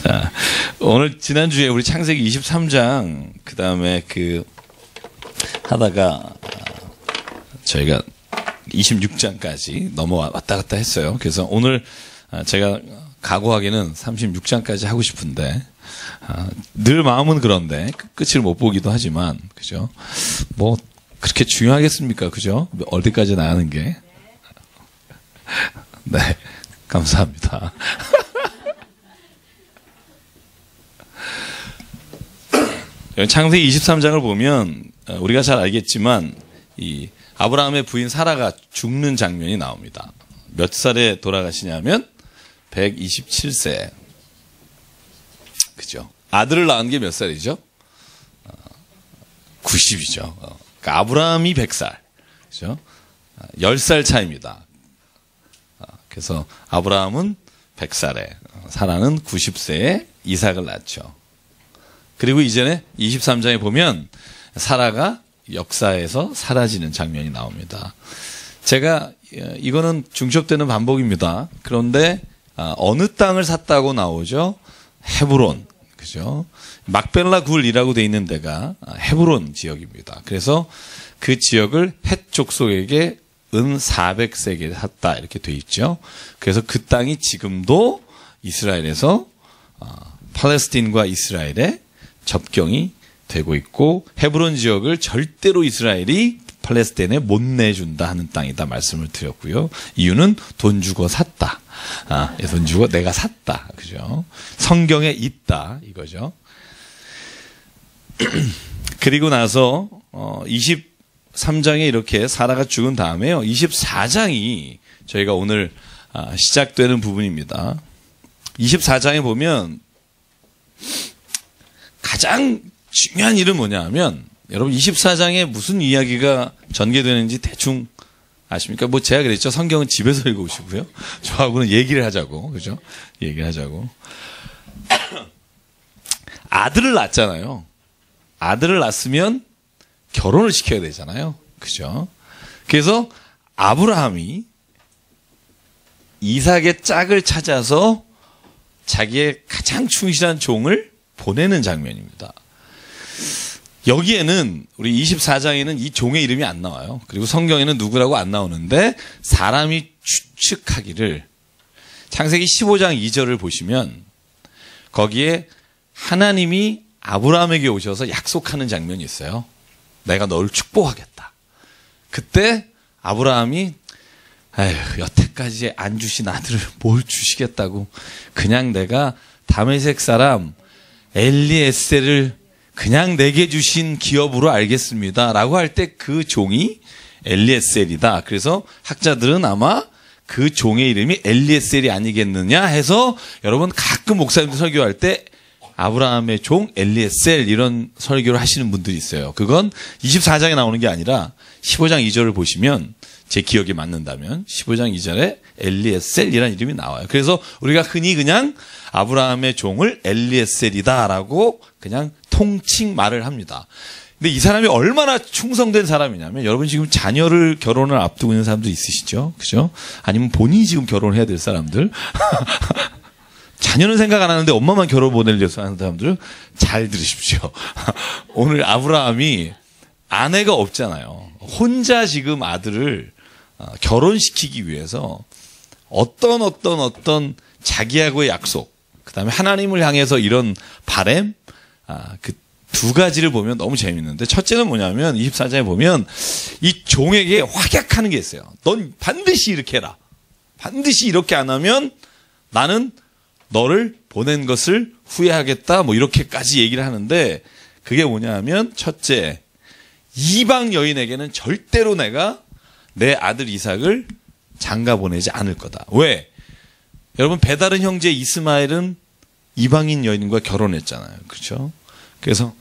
자, 오늘 지난주에 우리 창세기 23장 그다음에 하다가 저희가 26장까지 넘어왔다 갔다 했어요. 그래서 오늘 제가 각오하기는 36장까지 하고 싶은데 늘 마음은 그런데 끝을 못 보기도 하지만 그죠? 뭐 그렇게 중요하겠습니까? 그죠? 어디까지 나가는 게. 네, 감사합니다. 창세기 23장을 보면 우리가 잘 알겠지만 이 아브라함의 부인 사라가 죽는 장면이 나옵니다. 몇 살에 돌아가시냐면 127세. 그죠? 아들을 낳은 게 몇 살이죠? 90이죠. 그러니까 아브라함이 100살. 그죠? 10살 차이입니다. 그래서 아브라함은 100살에, 사라는 90세에 이삭을 낳죠. 그리고 이전에 23장에 보면 사라가 역사에서 사라지는 장면이 나옵니다. 제가 이거는 중첩되는 반복입니다. 그런데 어느 땅을 샀다고 나오죠? 헤브론, 그죠? 막벨라 굴이라고 돼 있는 데가 헤브론 지역입니다. 그래서 그 지역을 헷 족속에게 은 400세겔에 샀다 이렇게 돼 있죠. 그래서 그 땅이 지금도 이스라엘에서 팔레스틴과 이스라엘의 접경이 되고 있고 헤브론 지역을 절대로 이스라엘이 팔레스타인에 못 내준다 하는 땅이다 말씀을 드렸고요. 이유는 돈 주고 샀다. 돈 주고 내가 샀다. 그죠? 성경에 있다 이거죠. 그리고 나서 23장에 이렇게 사라가 죽은 다음에요. 24장이 저희가 오늘 시작되는 부분입니다. 24장에 보면 가장 중요한 일은 뭐냐 하면 여러분 24장에 무슨 이야기가 전개되는지 대충 아십니까? 뭐 제가 그랬죠. 성경은 집에서 읽어오시고요. 저하고는 얘기를 하자고. 그죠? 얘기를 하자고. 아들을 낳잖아요. 아들을 낳았으면 결혼을 시켜야 되잖아요. 그죠? 그래서 아브라함이 이삭의 짝을 찾아서 자기의 가장 충실한 종을 보내는 장면입니다. 여기에는 우리 24장에는 이 종의 이름이 안 나와요. 그리고 성경에는 누구라고 안 나오는데 사람이 추측하기를 창세기 15장 2절을 보시면 거기에 하나님이 아브라함에게 오셔서 약속하는 장면이 있어요. 내가 너를 축복하겠다. 그때 아브라함이 에휴, 여태까지 안 주신 아들을 뭘 주시겠다고 그냥 내가 다메섹 사람 엘리에셀을 그냥 내게 주신 기업으로 알겠습니다. 라고 할 때 그 종이 엘리에셀이다. 그래서 학자들은 아마 그 종의 이름이 엘리에셀이 아니겠느냐 해서 여러분 가끔 목사님들 설교할 때 아브라함의 종 엘리에셀 이런 설교를 하시는 분들이 있어요. 그건 24장에 나오는 게 아니라 15장 2절을 보시면 제 기억이 맞는다면 15장 2절에 엘리에셀이라는 이름이 나와요. 그래서 우리가 흔히 그냥 아브라함의 종을 엘리에셀이다라고 그냥 통칭 말을 합니다. 근데 이 사람이 얼마나 충성된 사람이냐면 여러분 지금 자녀를 결혼을 앞두고 있는 사람도 있으시죠? 그죠? 아니면 본인이 지금 결혼해야 될 사람들. 자녀는 생각 안 하는데 엄마만 결혼 보내려서 하는 사람들 잘 들으십시오. 오늘 아브라함이 아내가 없잖아요. 혼자 지금 아들을 결혼시키기 위해서 어떤 자기하고의 약속, 그 다음에 하나님을 향해서 이런 바램, 그 두 가지를 보면 너무 재밌는데 첫째는 뭐냐면 24장에 보면 이 종에게 확약하는 게 있어요. 넌 반드시 이렇게 해라. 반드시 이렇게 안 하면 나는 너를 보낸 것을 후회하겠다. 뭐 이렇게까지 얘기를 하는데 그게 뭐냐면 첫째, 이방 여인에게는 절대로 내가 내 아들 이삭을 장가 보내지 않을 거다. 왜? 여러분 배다른 형제 이스마엘은 이방인 여인과 결혼했잖아요. 그렇죠? 그래서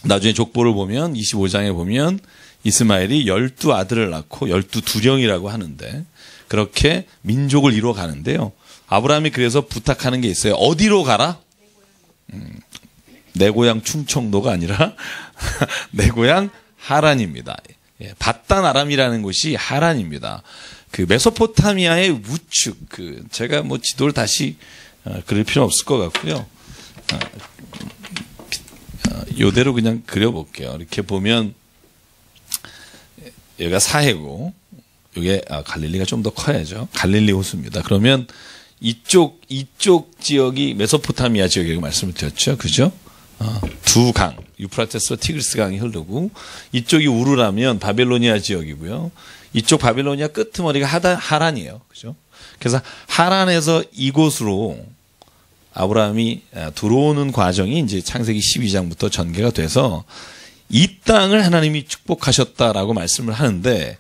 나중에 족보를 보면 25장에 보면 이스마엘이 12아들을 낳고 12두령이라고 하는데 그렇게 민족을 이루어 가는데요. 아브라함이 그래서 부탁하는 게 있어요. 어디로 가라? 내 고향 충청도가 아니라 내 고향 하란입니다. 밧단 아람이라는 곳이 하란입니다. 그 메소포타미아의 우측, 제가 뭐 지도를 다시 그릴 필요 없을 것 같고요. 요대로 그냥 그려볼게요. 이렇게 보면 여기가 사해고 이게 갈릴리가 좀 더 커야죠. 갈릴리 호수입니다. 그러면 이쪽 지역이 메소포타미아 지역이라고 말씀을 드렸죠. 그죠? 두 강, 유프라테스와 티그리스 강이 흐르고 이쪽이 우르라면 바벨로니아 지역이고요. 이쪽 바벨로니아 끄트머리가 하란이에요. 그죠? 그래서 하란에서 이곳으로 아브라함이 들어오는 과정이 이제 창세기 12장부터 전개가 돼서 이 땅을 하나님이 축복하셨다라고 말씀을 하는데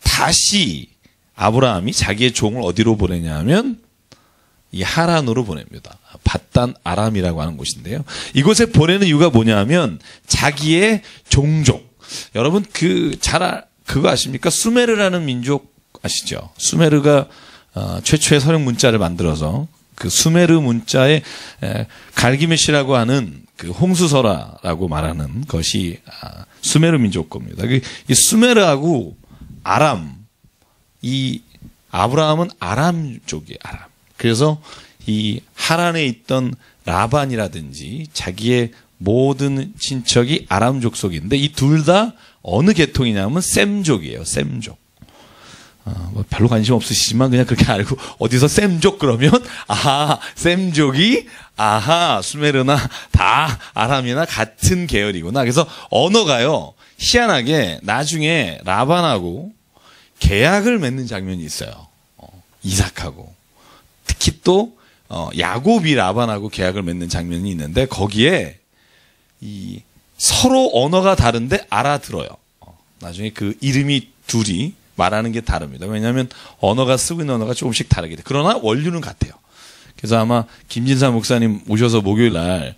다시 아브라함이 자기의 종을 어디로 보내냐면 이 하란으로 보냅니다. 밧단 아람이라고 하는 곳인데요. 이곳에 보내는 이유가 뭐냐면 자기의 종족. 여러분 그거 아십니까? 수메르라는 민족 아시죠? 수메르가 최초의 서령 문자를 만들어서 그 수메르 문자에 갈기메시라고 하는 그 홍수설화라고 말하는 것이 수메르 민족 겁니다. 이 수메르하고 아람, 이 아브라함은 아람 쪽이에요. 아람. 그래서 이 하란에 있던 라반이라든지 자기의 모든 친척이 아람 족속인데 이 둘 다 어느 계통이냐면 셈족이에요. 셈족. 뭐 별로 관심 없으시지만 그냥 그렇게 알고 어디서 셈족 그러면 셈족이 수메르나 다 아람이나 같은 계열이구나. 그래서 언어가요 희한하게 나중에 라반하고 계약을 맺는 장면이 있어요. 이삭하고 특히 또 야곱이 라반하고 계약을 맺는 장면이 있는데 거기에 이 서로 언어가 다른데 알아들어요. 나중에 그 이름이 둘이 말하는 게 다릅니다. 왜냐하면 언어가 쓰고 있는 언어가 조금씩 다르게 돼. 그러나 원류는 같아요. 그래서 아마 김진사 목사님 오셔서 목요일 날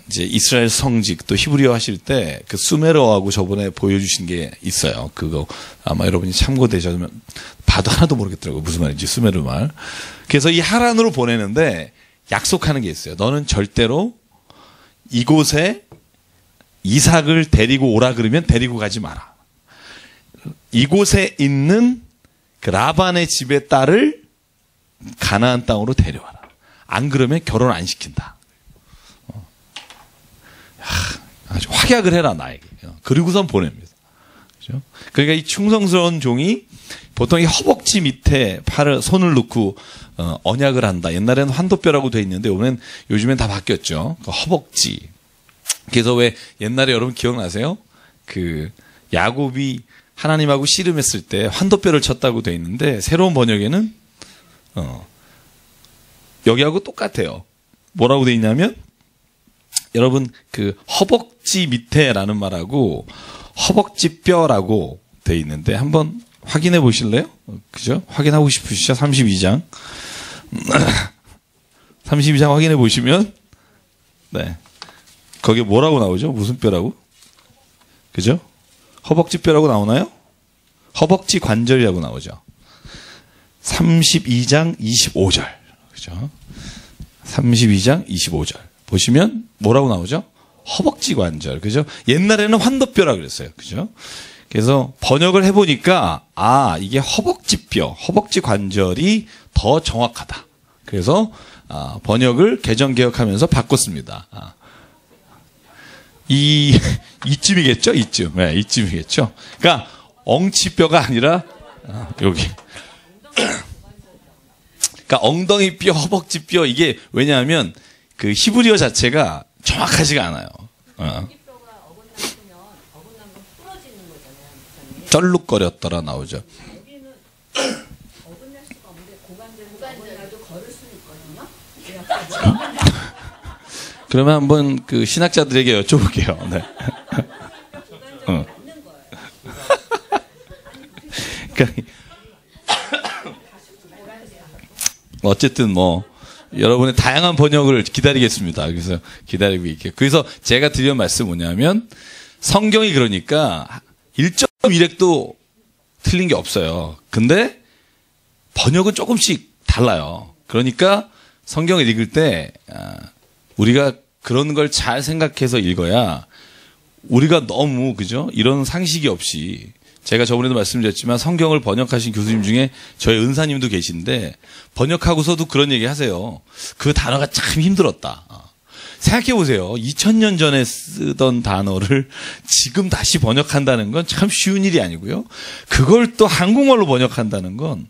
이제 이스라엘 성직 또 히브리어 하실 때 그 수메르어하고 저번에 보여주신 게 있어요. 그거 아마 여러분이 참고되셨으면 봐도 하나도 모르겠더라고요. 무슨 말인지 수메르 말. 그래서 이 하란으로 보내는데 약속하는 게 있어요. 너는 절대로 이곳에 이삭을 데리고 오라 그러면 데리고 가지 마라. 이곳에 있는 그 라반의 집의 딸을 가나안 땅으로 데려와라. 안 그러면 결혼 안 시킨다. 아주 확약을 해라 나에게. 그리고선 보냅니다. 그렇죠? 그러니까 이 충성스러운 종이 보통 이 허벅지 밑에 손을 넣고 언약을 한다. 옛날에는 환도뼈라고 돼 있는데 요즘엔 다 바뀌었죠. 그 허벅지. 그래서 왜 옛날에 여러분 기억나세요? 그 야곱이 하나님하고 씨름했을 때 환도뼈를 쳤다고 돼 있는데 새로운 번역에는 여기하고 똑같아요. 뭐라고 돼 있냐면 여러분 그 허벅지 밑에라는 말하고 허벅지뼈라고 돼 있는데 한번 확인해 보실래요? 그죠? 확인하고 싶으시죠? 32장 32장 확인해 보시면 네 거기에 뭐라고 나오죠? 무슨 뼈라고? 그죠? 허벅지뼈라고 나오나요? 허벅지 관절이라고 나오죠. 32장 25절. 그죠? 32장 25절. 보시면 뭐라고 나오죠? 허벅지 관절. 그죠? 옛날에는 환도뼈라고 그랬어요. 그죠? 그래서 번역을 해보니까, 이게 허벅지뼈, 허벅지 관절이 더 정확하다. 그래서, 번역을 개정개혁하면서 바꿨습니다. 이쯤이겠죠? 이쯤. 네, 이쯤이겠죠? 그러니까, 엉치뼈가 아니라, 여기. 그러니까, 엉덩이뼈, 허벅지뼈, 이게 왜냐하면, 그 히브리어 자체가 정확하지가 않아요. 쩔룩거렸더라 나오죠. 그러면 한번 그 신학자들에게 여쭤볼게요. 네. 그러니까 어쨌든 뭐 여러분의 다양한 번역을 기다리겠습니다. 그래서 기다리고 있게. 그래서 제가 드리는 말씀 뭐냐면 성경이 그러니까 1.1획도 틀린 게 없어요. 근데 번역은 조금씩 달라요. 그러니까 성경을 읽을 때 우리가 그런 걸 잘 생각해서 읽어야 우리가 너무 그죠? 이런 상식이 없이 제가 저번에도 말씀드렸지만 성경을 번역하신 교수님 중에 저희 은사님도 계신데 번역하고서도 그런 얘기 하세요. 그 단어가 참 힘들었다. 생각해 보세요. 2000년 전에 쓰던 단어를 지금 다시 번역한다는 건 참 쉬운 일이 아니고요. 그걸 또 한국말로 번역한다는 건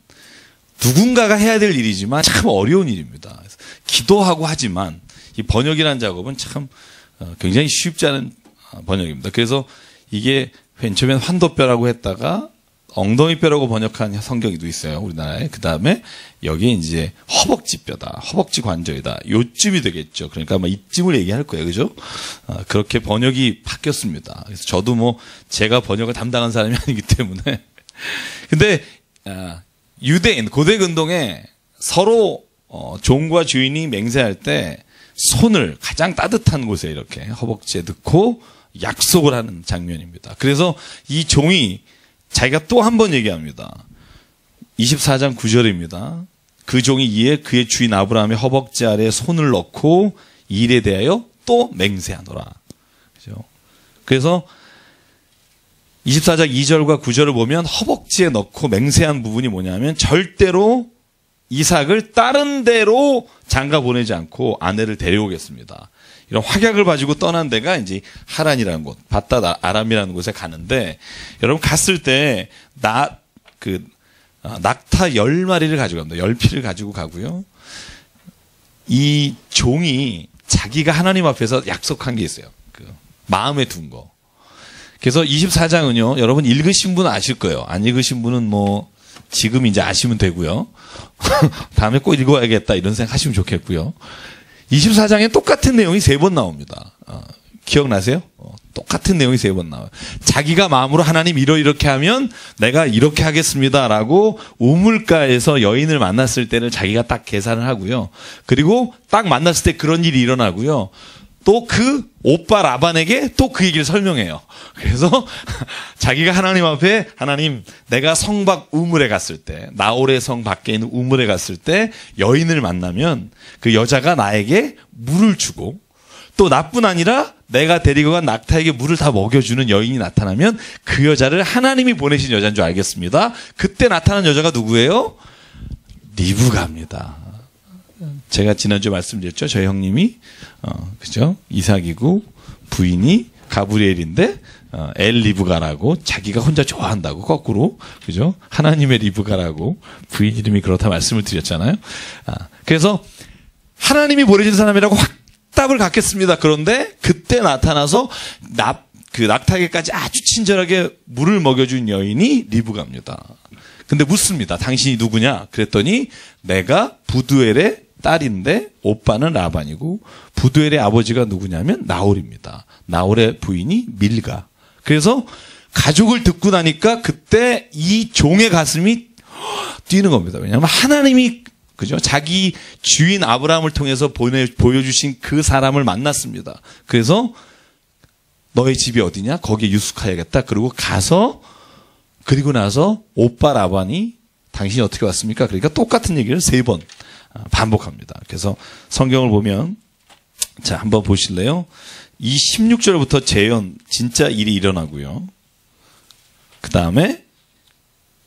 누군가가 해야 될 일이지만 참 어려운 일입니다. 그래서 기도하고 하지만 이 번역이라는 작업은 참 굉장히 쉽지 않은 번역입니다. 그래서 이게 맨 처음엔 환도뼈라고 했다가 엉덩이뼈라고 번역한 성경이도 있어요. 우리나라에. 그 다음에 여기에 이제 허벅지뼈다. 허벅지 관절이다. 요쯤이 되겠죠. 그러니까 아마 이쯤을 얘기할 거예요. 그죠? 그렇게 번역이 바뀌었습니다. 그래서 저도 뭐 제가 번역을 담당한 사람이 아니기 때문에. 근데, 유대인, 고대 근동에 서로 종과 주인이 맹세할 때 손을 가장 따뜻한 곳에 이렇게 허벅지에 넣고 약속을 하는 장면입니다. 그래서 이 종이 자기가 또 한 번 얘기합니다. 24장 9절입니다. 그 종이 이에 그의 주인 아브라함의 허벅지 아래에 손을 넣고 이 일에 대하여 또 맹세하노라. 그죠? 그래서 24장 2절과 9절을 보면 허벅지에 넣고 맹세한 부분이 뭐냐면 절대로 이삭을 다른 데로 장가 보내지 않고 아내를 데려오겠습니다. 이런 확약을 가지고 떠난 데가 이제 하란이라는 곳, 바닷 아람이라는 곳에 가는데, 여러분 갔을 때, 낙타 10마리를 가지고 갑니다. 10피를 가지고 가고요. 이 종이 자기가 하나님 앞에서 약속한 게 있어요. 마음에 둔 거. 그래서 24장은요, 여러분 읽으신 분은 아실 거예요. 안 읽으신 분은 뭐, 지금 이제 아시면 되고요. 다음에 꼭 읽어야겠다 이런 생각 하시면 좋겠고요. 24장에 똑같은 내용이 3번 나옵니다. 기억나세요? 똑같은 내용이 3번 나와요. 자기가 마음으로 하나님 이렇게 하면 내가 이렇게 하겠습니다라고 우물가에서 여인을 만났을 때를 자기가 딱 계산을 하고요. 그리고 딱 만났을 때 그런 일이 일어나고요. 또 그 오빠 라반에게 또 그 얘기를 설명해요. 그래서 자기가 하나님 앞에 하나님 내가 성 밖 우물에 갔을 때 나홀의 성 밖에 있는 우물에 갔을 때 여인을 만나면 그 여자가 나에게 물을 주고 또 나뿐 아니라 내가 데리고 간 낙타에게 물을 다 먹여주는 여인이 나타나면 그 여자를 하나님이 보내신 여자인 줄 알겠습니다. 그때 나타난 여자가 누구예요? 리브가입니다. 제가 지난주에 말씀드렸죠. 저희 형님이 그죠? 이삭이고 부인이 가브리엘인데 엘 리브가라고 자기가 혼자 좋아한다고 거꾸로 그죠? 하나님의 리브가라고 부인 이름이 그렇다 말씀을 드렸잖아요. 그래서 하나님이 보내신 사람이라고 확답을 갖겠습니다. 그런데 그때 나타나서 그 낙타에게까지 아주 친절하게 물을 먹여준 여인이 리브가입니다. 근데 묻습니다. 당신이 누구냐? 그랬더니 내가 부두엘의 딸인데 오빠는 라반이고 부두엘의 아버지가 누구냐면 나홀입니다. 나홀의 부인이 밀가. 그래서 가족을 듣고 나니까 그때 이 종의 가슴이 뛰는 겁니다. 왜냐하면 하나님이 그죠? 자기 주인 아브라함을 통해서 보여주신 그 사람을 만났습니다. 그래서 너의 집이 어디냐? 거기에 유숙해야겠다. 그리고 가서 그리고 나서 오빠 라반이 당신이 어떻게 왔습니까? 그러니까 똑같은 얘기를 3번 반복합니다. 그래서 성경을 보면 자 한번 보실래요? 이 16절부터 재현 진짜 일이 일어나고요. 그 다음에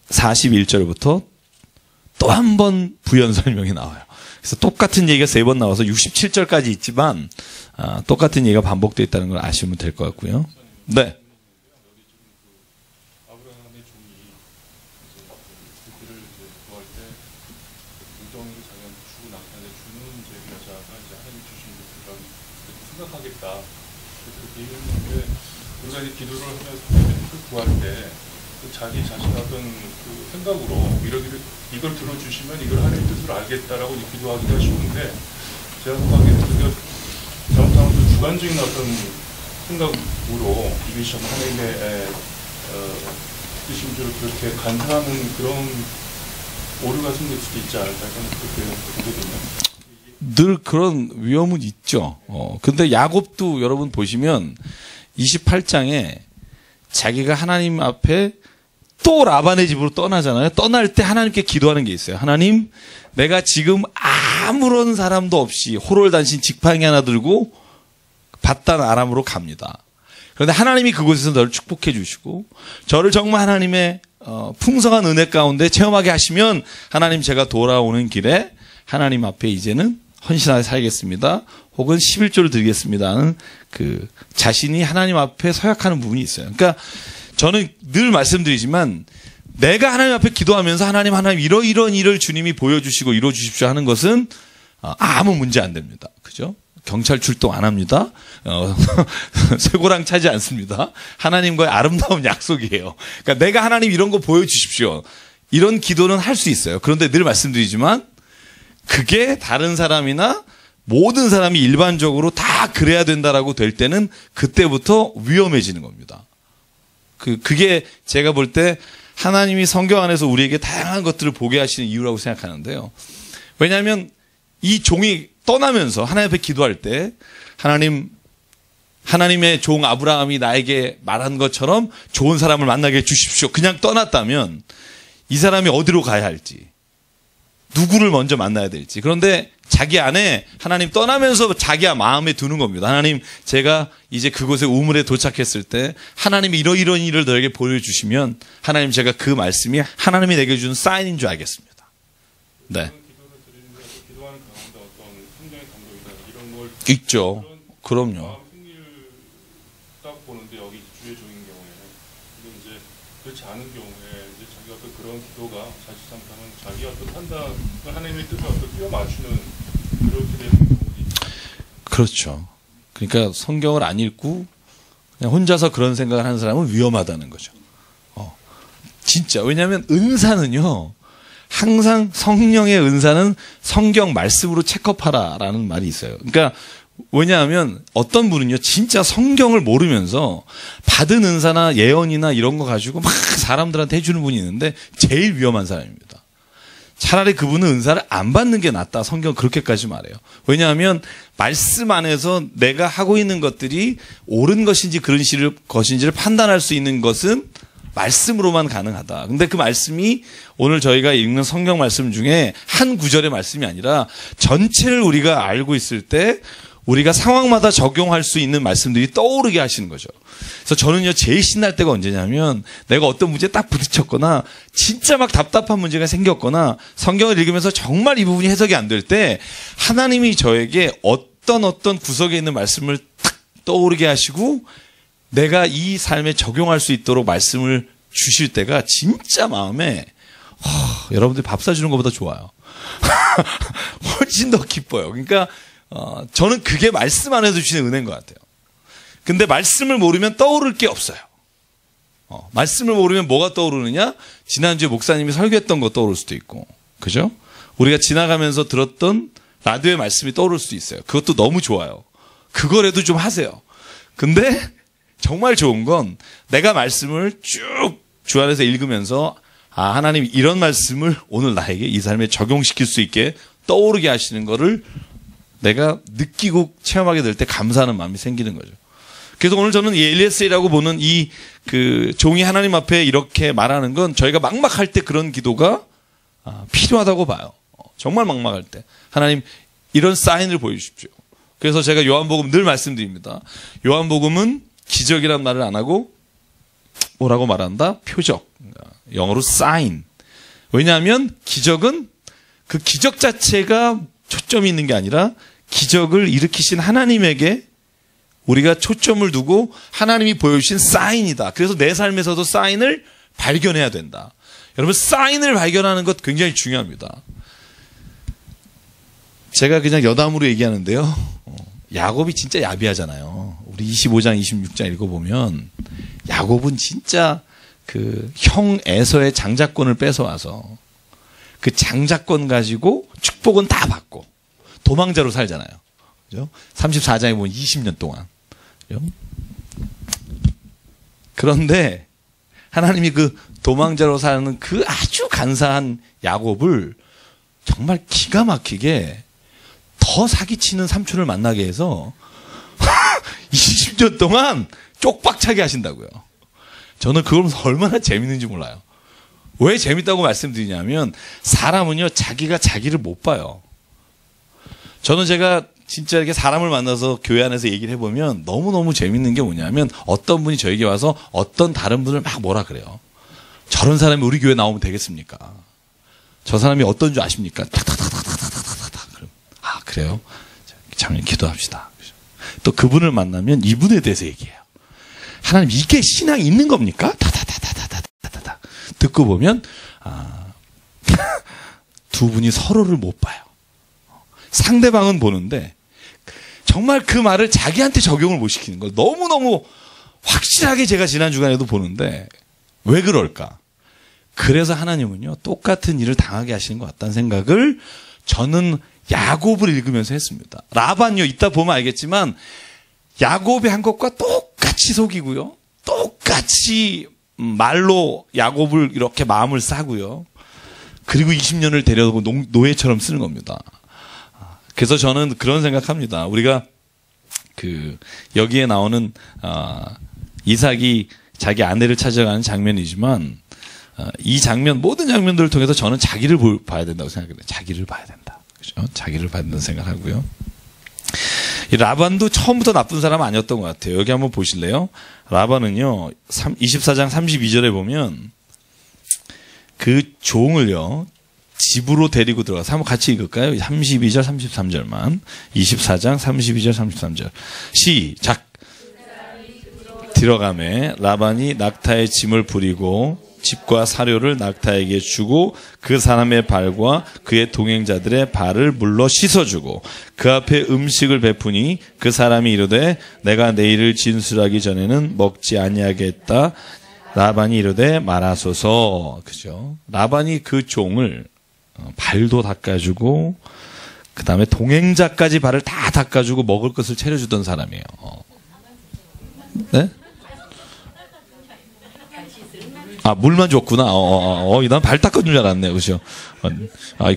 41절부터 또 한 번 부연 설명이 나와요. 그래서 똑같은 얘기가 3번 나와서 67절까지 있지만 똑같은 얘기가 반복되어 있다는 걸 아시면 될 것 같고요. 네. 생각하겠다. 그렇게 얘기했는데 우리가 이제 기도를 하면서 구할 때 자기 자신 어떤 그 생각으로 이걸 들어주시면 이걸 하나님의 뜻을 알겠다라고 기도하기가 쉬운데 제가 생각하기에는 우리가 잘못하면 주관적인 어떤 생각으로 이게 참 하나님의 뜻인 줄 그렇게 간주하는 그런 오류가 생길 수도 있지 않을까 저는 그렇게 보거든요. 늘 그런 위험은 있죠. 근데 야곱도 여러분 보시면 28장에 자기가 하나님 앞에 또 라반의 집으로 떠나잖아요. 떠날 때 하나님께 기도하는 게 있어요. 하나님, 내가 지금 아무런 사람도 없이 호롤단신 지팡이 하나 들고 바단 아람으로 갑니다. 그런데 하나님이 그곳에서 너를 축복해 주시고 저를 정말 하나님의 풍성한 은혜 가운데 체험하게 하시면 하나님 제가 돌아오는 길에 하나님 앞에 이제는 헌신하게 살겠습니다. 혹은 11조를 드리겠습니다 하는 그 자신이 하나님 앞에 서약하는 부분이 있어요. 그러니까 저는 늘 말씀드리지만 내가 하나님 앞에 기도하면서 하나님 이런 일을 주님이 보여주시고 이루어주십시오 하는 것은 아무 문제 안 됩니다. 그죠? 경찰 출동 안 합니다. 쇠고랑 차지 않습니다. 하나님과의 아름다운 약속이에요. 그러니까 내가 하나님 이런 거 보여주십시오. 이런 기도는 할 수 있어요. 그런데 늘 말씀드리지만 그게 다른 사람이나 모든 사람이 일반적으로 다 그래야 된다라고 될 때는 그때부터 위험해지는 겁니다. 그게 제가 볼 때 하나님이 성경 안에서 우리에게 다양한 것들을 보게 하시는 이유라고 생각하는데요. 왜냐하면 이 종이 떠나면서 하나님 앞에 기도할 때 하나님의 종 아브라함이 나에게 말한 것처럼 좋은 사람을 만나게 해주십시오. 그냥 떠났다면 이 사람이 어디로 가야 할지, 누구를 먼저 만나야 될지. 그런데 자기 안에 하나님 떠나면서 자기 마음에 두는 겁니다. 하나님, 제가 이제 그곳에 우물에 도착했을 때 하나님이 이런 일을 너에게 보여주시면 하나님, 제가 그 말씀이 하나님이 내게 준 사인인 줄 알겠습니다. 네. 기도하는 가운데 어떤 성령의 감동이나 이런 걸 있죠. 그럼요. 마음 생리를 딱 보는데 여기 주의 종인 경우에 근데 이제 그렇지 않은 경우에 이제 자기가 어떤 그런 기도가 자칫하면 자기 어떤 판단을 하나님의 뜻과 어떤 끼워 맞추는 그렇게 되는 경우도 있죠. 그렇죠. 그러니까 성경을 안 읽고 그냥 혼자서 그런 생각을 하는 사람은 위험하다는 거죠. 진짜. 왜냐하면 은사는요, 항상 성령의 은사는 성경 말씀으로 체크업하라라는 말이 있어요. 그러니까 왜냐하면 어떤 분은요, 진짜 성경을 모르면서 받은 은사나 예언이나 이런 거 가지고 막 사람들한테 해주는 분이 있는데 제일 위험한 사람입니다. 차라리 그분은 은사를 안 받는 게 낫다. 성경 그렇게까지 말해요. 왜냐하면 말씀 안에서 내가 하고 있는 것들이 옳은 것인지 그런 것인지를 판단할 수 있는 것은 말씀으로만 가능하다. 근데 그 말씀이 오늘 저희가 읽는 성경 말씀 중에 한 구절의 말씀이 아니라 전체를 우리가 알고 있을 때 우리가 상황마다 적용할 수 있는 말씀들이 떠오르게 하시는 거죠. 그래서 저는요, 제일 신날 때가 언제냐면 내가 어떤 문제에 딱 부딪혔거나 진짜 막 답답한 문제가 생겼거나 성경을 읽으면서 정말 이 부분이 해석이 안 될 때 하나님이 저에게 어떤 구석에 있는 말씀을 탁 떠오르게 하시고 내가 이 삶에 적용할 수 있도록 말씀을 주실 때가 진짜 마음에 여러분들이 밥 사주는 것보다 좋아요. 훨씬 더 기뻐요. 그러니까 저는 그게 말씀 안에서 주시는 은혜인 것 같아요. 근데 말씀을 모르면 떠오를 게 없어요. 말씀을 모르면 뭐가 떠오르느냐? 지난주에 목사님이 설교했던 거 떠오를 수도 있고, 그죠? 우리가 지나가면서 들었던 라디오의 말씀이 떠오를 수도 있어요. 그것도 너무 좋아요. 그거라도 좀 하세요. 근데 정말 좋은 건 내가 말씀을 쭉 주 안에서 읽으면서 하나님 이런 말씀을 오늘 나에게 이 삶에 적용시킬 수 있게 떠오르게 하시는 거를 내가 느끼고 체험하게 될 때 감사하는 마음이 생기는 거죠. 그래서 오늘 저는 이 엘리에셀이라고 보는 이 그 종이 하나님 앞에 이렇게 말하는 건 저희가 막막할 때 그런 기도가 필요하다고 봐요. 정말 막막할 때 하나님 이런 사인을 보여주십시오. 그래서 제가 요한복음 늘 말씀드립니다. 요한복음은 기적이란 말을 안 하고 뭐라고 말한다? 표적. 영어로 sign. 왜냐하면 기적은 그 기적 자체가 초점이 있는 게 아니라 기적을 일으키신 하나님에게 우리가 초점을 두고 하나님이 보여주신 사인이다. 그래서 내 삶에서도 사인을 발견해야 된다. 여러분, 사인을 발견하는 것 굉장히 중요합니다. 제가 그냥 여담으로 얘기하는데요. 야곱이 진짜 야비하잖아요. 우리 25장, 26장 읽어보면 야곱은 진짜 그 형 에서의 장자권을 뺏어와서 그 장자권 가지고 축복은 다 받고 도망자로 살잖아요. 그죠? 34장에 보면 20년 동안. 그죠? 그런데 하나님이 그 도망자로 사는 그 아주 간사한 야곱을 정말 기가 막히게 더 사기치는 삼촌을 만나게 해서 20년 동안 쪽박차게 하신다고요. 저는 그걸 얼마나 재밌는지 몰라요. 왜 재밌다고 말씀드리냐면 사람은요, 자기가 자기를 못 봐요. 저는 제가 진짜 이렇게 사람을 만나서 교회 안에서 얘기를 해보면 너무너무 재밌는 게 뭐냐면 어떤 분이 저에게 와서 어떤 다른 분을 막 뭐라 그래요. 저런 사람이 우리 교회 나오면 되겠습니까? 저 사람이 어떤 줄 아십니까? 탁탁탁탁탁탁탁탁. 그럼 아 그래요? 장로님 기도합시다. 또 그분을 만나면 이분에 대해서 얘기해요. 하나님 이게 신앙이 있는 겁니까? 다다다다다다다다. 듣고 보면 두 분이 서로를 못 봐요. 상대방은 보는데 정말 그 말을 자기한테 적용을 못 시키는 걸 너무너무 확실하게 제가 지난 주간에도 보는데 왜 그럴까? 그래서 하나님은요 똑같은 일을 당하게 하시는 것 같다는 생각을 저는 야곱을 읽으면서 했습니다. 라반요 이따 보면 알겠지만 야곱이 한 것과 똑같이 속이고요. 똑같이 말로 야곱을 이렇게 마음을 싸고요. 그리고 20년을 데려오고 노예처럼 쓰는 겁니다. 그래서 저는 그런 생각합니다. 우리가 여기에 나오는 이삭이 자기 아내를 찾아가는 장면이지만 이 장면 모든 장면들을 통해서 저는 자기를 봐야 된다고 생각해요. 자기를 봐야 된다. 그죠? 자기를 봐야 된다고 생각하고요. 이 라반도 처음부터 나쁜 사람 아니었던 것 같아요. 여기 한번 보실래요? 라반은요 24장 32절에 보면 그 종을요 집으로 데리고 들어가서 한번 같이 읽을까요? 32절 33절만 24장 32절 33절 시작. 들어가매 라반이 낙타의 짐을 부리고 집과 사료를 낙타에게 주고 그 사람의 발과 그의 동행자들의 발을 물러 씻어주고 그 앞에 음식을 베푸니 그 사람이 이르되 내가 내일을 진술하기 전에는 먹지 아니하겠다. 라반이 이르되 말하소서. 그죠? 라반이 그 종을 발도 닦아주고 그 다음에 동행자까지 발을 다 닦아주고 먹을 것을 차려주던 사람이에요. 네? 아, 물만 줬구나. 난 발 닦아준 줄 알았네. 그죠?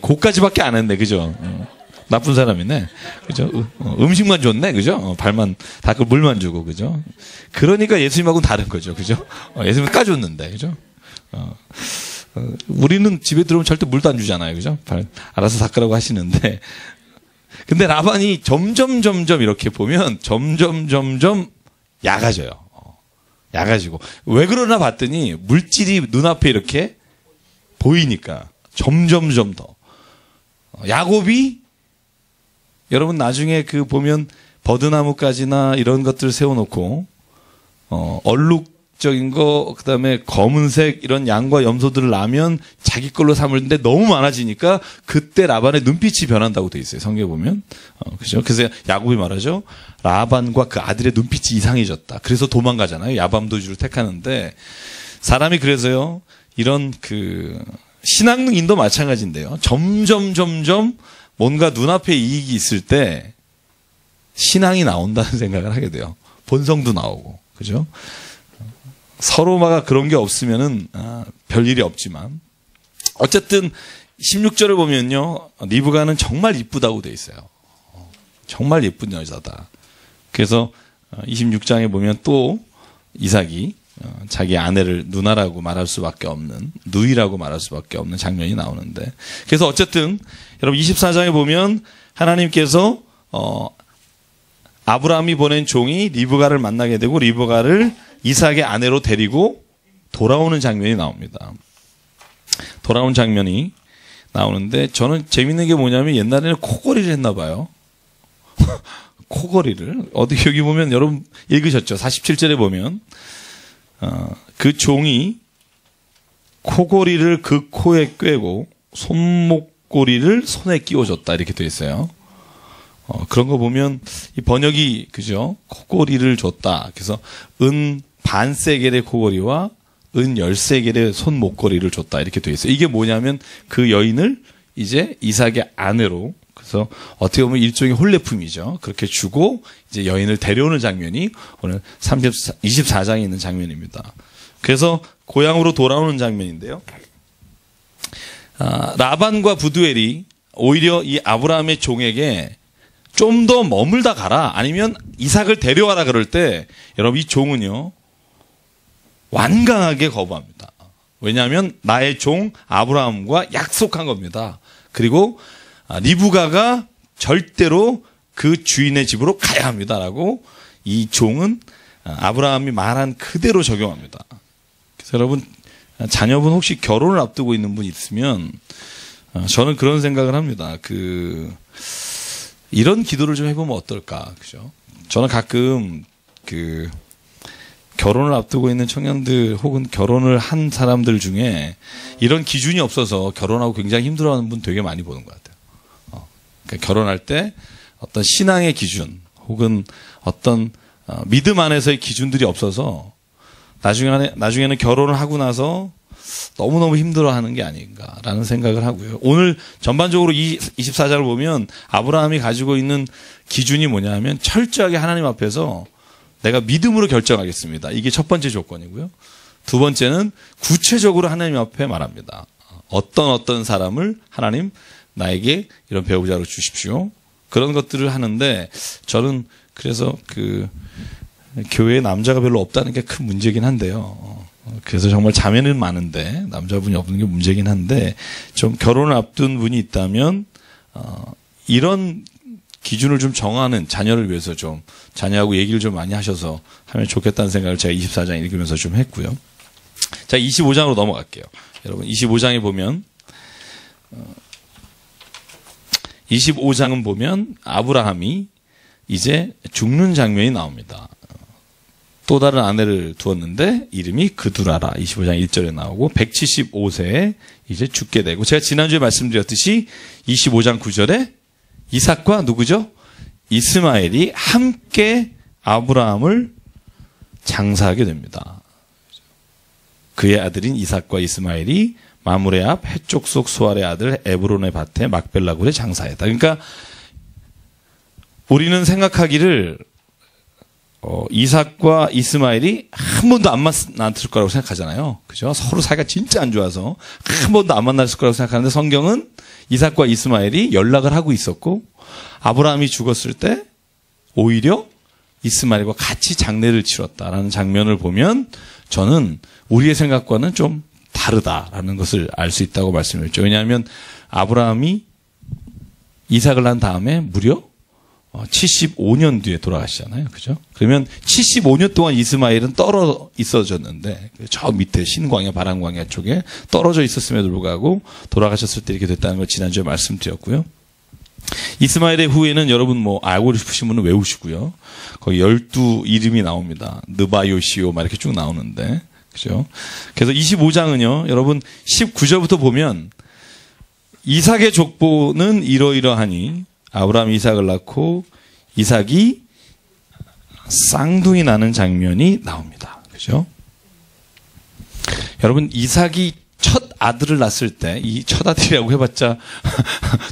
고까지밖에 안 했네. 그죠? 나쁜 사람이네. 그죠? 음식만 줬네. 그죠? 발만 닦고 물만 주고. 그죠? 그러니까 예수님하고는 다른 거죠. 그죠? 예수님은 까줬는데. 그죠? 우리는 집에 들어오면 절대 물도 안 주잖아요. 그죠? 발 알아서 닦으라고 하시는데. 근데 라반이 점점 이렇게 보면 점점 약아져요. 약아지고. 왜 그러나 봤더니 물질이 눈앞에 이렇게 보이니까 점점 더. 야곱이 여러분 나중에 보면 버드나무까지나 이런 것들을 세워놓고 얼룩적인 거 그다음에 검은색 이런 양과 염소들을 낳으면 자기 걸로 삼을는데 너무 많아지니까 그때 라반의 눈빛이 변한다고 돼 있어요. 성경에 보면. 그죠? 그래서 야곱이 말하죠. 라반과 그 아들의 눈빛이 이상해졌다. 그래서 도망가잖아요. 야밤도주를 택하는데 사람이 그래서요. 이런 신앙인도 마찬가지인데요. 점점 뭔가 눈앞에 이익이 있을 때 신앙이 나온다는 생각을 하게 돼요. 본성도 나오고. 그죠? 서로마가 그런 게 없으면은 별일이 없지만 어쨌든 16절을 보면요. 리브가는 정말 이쁘다고 돼 있어요. 정말 예쁜 여자다. 그래서 26장에 보면 또 이삭이 자기 아내를 누나라고 말할 수밖에 없는 누이라고 말할 수밖에 없는 장면이 나오는데 그래서 어쨌든 여러분 24장에 보면 하나님께서 아브라함이 보낸 종이 리브가를 만나게 되고 리브가를 이삭의 아내로 데리고 돌아오는 장면이 나옵니다. 돌아온 장면이 나오는데 저는 재밌는 게 뭐냐면 옛날에는 코걸이를 했나 봐요. 코걸이를 어디 여기 보면 여러분 읽으셨죠? 47절에 보면 그 종이 코걸이를 그 코에 꿰고 손목고리를 손에 끼워줬다 이렇게 돼 있어요. 그런 거 보면 이 번역이 그죠? 코걸이를 줬다. 그래서 은 반세겔의 코걸이와 은 10세겔의 손목걸이를 줬다 이렇게 돼 있어요. 이게 뭐냐면 그 여인을 이제 이삭의 아내로 그래서 어떻게 보면 일종의 혼례품이죠. 그렇게 주고 이제 여인을 데려오는 장면이 오늘 24장에 있는 장면입니다. 그래서 고향으로 돌아오는 장면인데요. 라반과 부두엘이 오히려 이 아브라함의 종에게 좀 더 머물다 가라 아니면 이삭을 데려와라 그럴 때 여러분 이 종은요 완강하게 거부합니다. 왜냐하면 나의 종 아브라함과 약속한 겁니다. 그리고 리브가가 절대로 그 주인의 집으로 가야 합니다라고 이 종은 아브라함이 말한 그대로 적용합니다. 그래서 여러분, 자녀분 혹시 결혼을 앞두고 있는 분 있으면 저는 그런 생각을 합니다. 이런 기도를 좀 해보면 어떨까, 그죠? 저는 가끔 결혼을 앞두고 있는 청년들 혹은 결혼을 한 사람들 중에 이런 기준이 없어서 결혼하고 굉장히 힘들어하는 분 되게 많이 보는 것 같아요. 그러니까 결혼할 때 어떤 신앙의 기준 혹은 어떤 믿음 안에서의 기준들이 없어서 나중에는 결혼을 하고 나서 너무너무 힘들어하는 게 아닌가라는 생각을 하고요. 오늘 전반적으로 이 24장을 보면 아브라함이 가지고 있는 기준이 뭐냐면 철저하게 하나님 앞에서 내가 믿음으로 결정하겠습니다. 이게 첫 번째 조건이고요. 두 번째는 구체적으로 하나님 앞에 말합니다. 어떤 사람을 하나님 나에게 이런 배우자로 주십시오. 그런 것들을 하는데 저는 그래서 교회에 남자가 별로 없다는 게 큰 문제긴 한데요. 그래서 정말 자매는 많은데 남자분이 없는 게 문제긴 한데 좀 결혼을 앞둔 분이 있다면 이런 기준을 좀 정하는 자녀를 위해서 좀 자녀하고 얘기를 좀 많이 하셔서 하면 좋겠다는 생각을 제가 24장 읽으면서 좀 했고요. 자, 25장으로 넘어갈게요. 여러분 25장에 보면 25장은 보면 아브라함이 이제 죽는 장면이 나옵니다. 또 다른 아내를 두었는데 이름이 그두라라. 25장 1절에 나오고 175세에 이제 죽게 되고 제가 지난주에 말씀드렸듯이 25장 9절에 이삭과 누구죠? 이스마엘이 함께 아브라함을 장사하게 됩니다. 그의 아들인 이삭과 이스마엘이 마므레 앞 해쪽 속 수알의 아들 에브론의 밭에 막벨라 굴에 장사했다. 그러니까 우리는 생각하기를 이삭과 이스마엘이 한 번도 안 만났을 거라고 생각하잖아요. 그죠? 서로 사이가 진짜 안 좋아서 한 번도 안 만났을 거라고 생각하는데 성경은 이삭과 이스마엘이 연락을 하고 있었고 아브라함이 죽었을 때 오히려 이스마엘과 같이 장례를 치렀다라는 장면을 보면 저는 우리의 생각과는 좀 다르다라는 것을 알 수 있다고 말씀드렸죠. 왜냐하면 아브라함이 이삭을 낳은 다음에 무려 75년 뒤에 돌아가시잖아요. 그죠? 그러면 75년 동안 이스마엘은 떨어져 있어졌는데, 저 밑에 신광야, 바람광야 쪽에 떨어져 있었음에도 불구하고 돌아가셨을 때 이렇게 됐다는 걸 지난주에 말씀드렸고요. 이스마엘의 후에는 여러분 알고 싶으신 분은 외우시고요. 거기 12 이름이 나옵니다. 느바요시오 막 이렇게 쭉 나오는데. 그죠? 그래서 25장은요, 여러분 19절부터 보면 이삭의 족보는 이러이러하니 아브라함이 이삭을 낳고 이삭이 쌍둥이 나는 장면이 나옵니다. 그죠? 여러분 이삭이 첫 아들을 낳았을 때 이 첫 아들이라고 해봤자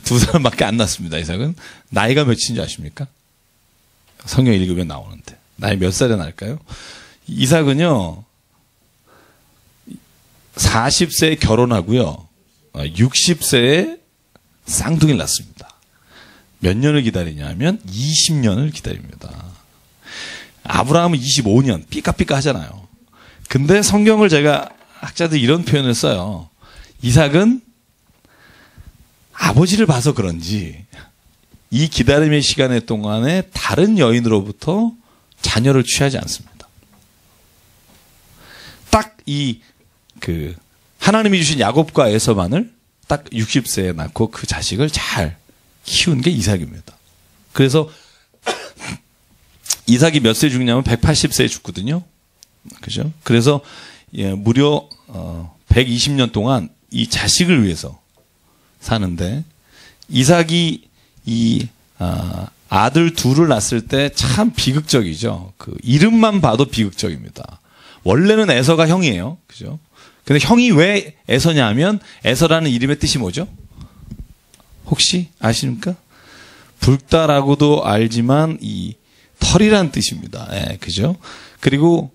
두 사람밖에 안 낳습니다. 이삭은 나이가 몇인지 아십니까? 성경 읽으면 나오는데 나이 몇 살에 낳을까요? 이삭은요 40세에 결혼하고요 60세에 쌍둥이를 낳습니다. 몇 년을 기다리냐면 20년을 기다립니다. 아브라함은 25년 삐까삐까 하잖아요. 근데 성경을 제가 학자들이 이런 표현을 써요. 이삭은 아버지를 봐서 그런지 이 기다림의 시간의 동안에 다른 여인으로부터 자녀를 취하지 않습니다. 딱 하나님이 주신 야곱과 에서만을 딱 60세에 낳고 그 자식을 잘 키운 게 이삭입니다. 그래서 이삭이 몇 세 죽냐면 180세에 죽거든요. 그죠? 그래서 무려 120년 동안 이 자식을 위해서 사는데 이삭이 이 아들 둘을 낳았을 때 참 비극적이죠. 그 이름만 봐도 비극적입니다. 원래는 에서가 형이에요. 그죠? 근데 형이 왜 에서냐 하면 에서라는 이름의 뜻이 뭐죠? 혹시 아십니까? 붉다라고도 알지만 이 털이란 뜻입니다. 예, 그죠? 그리고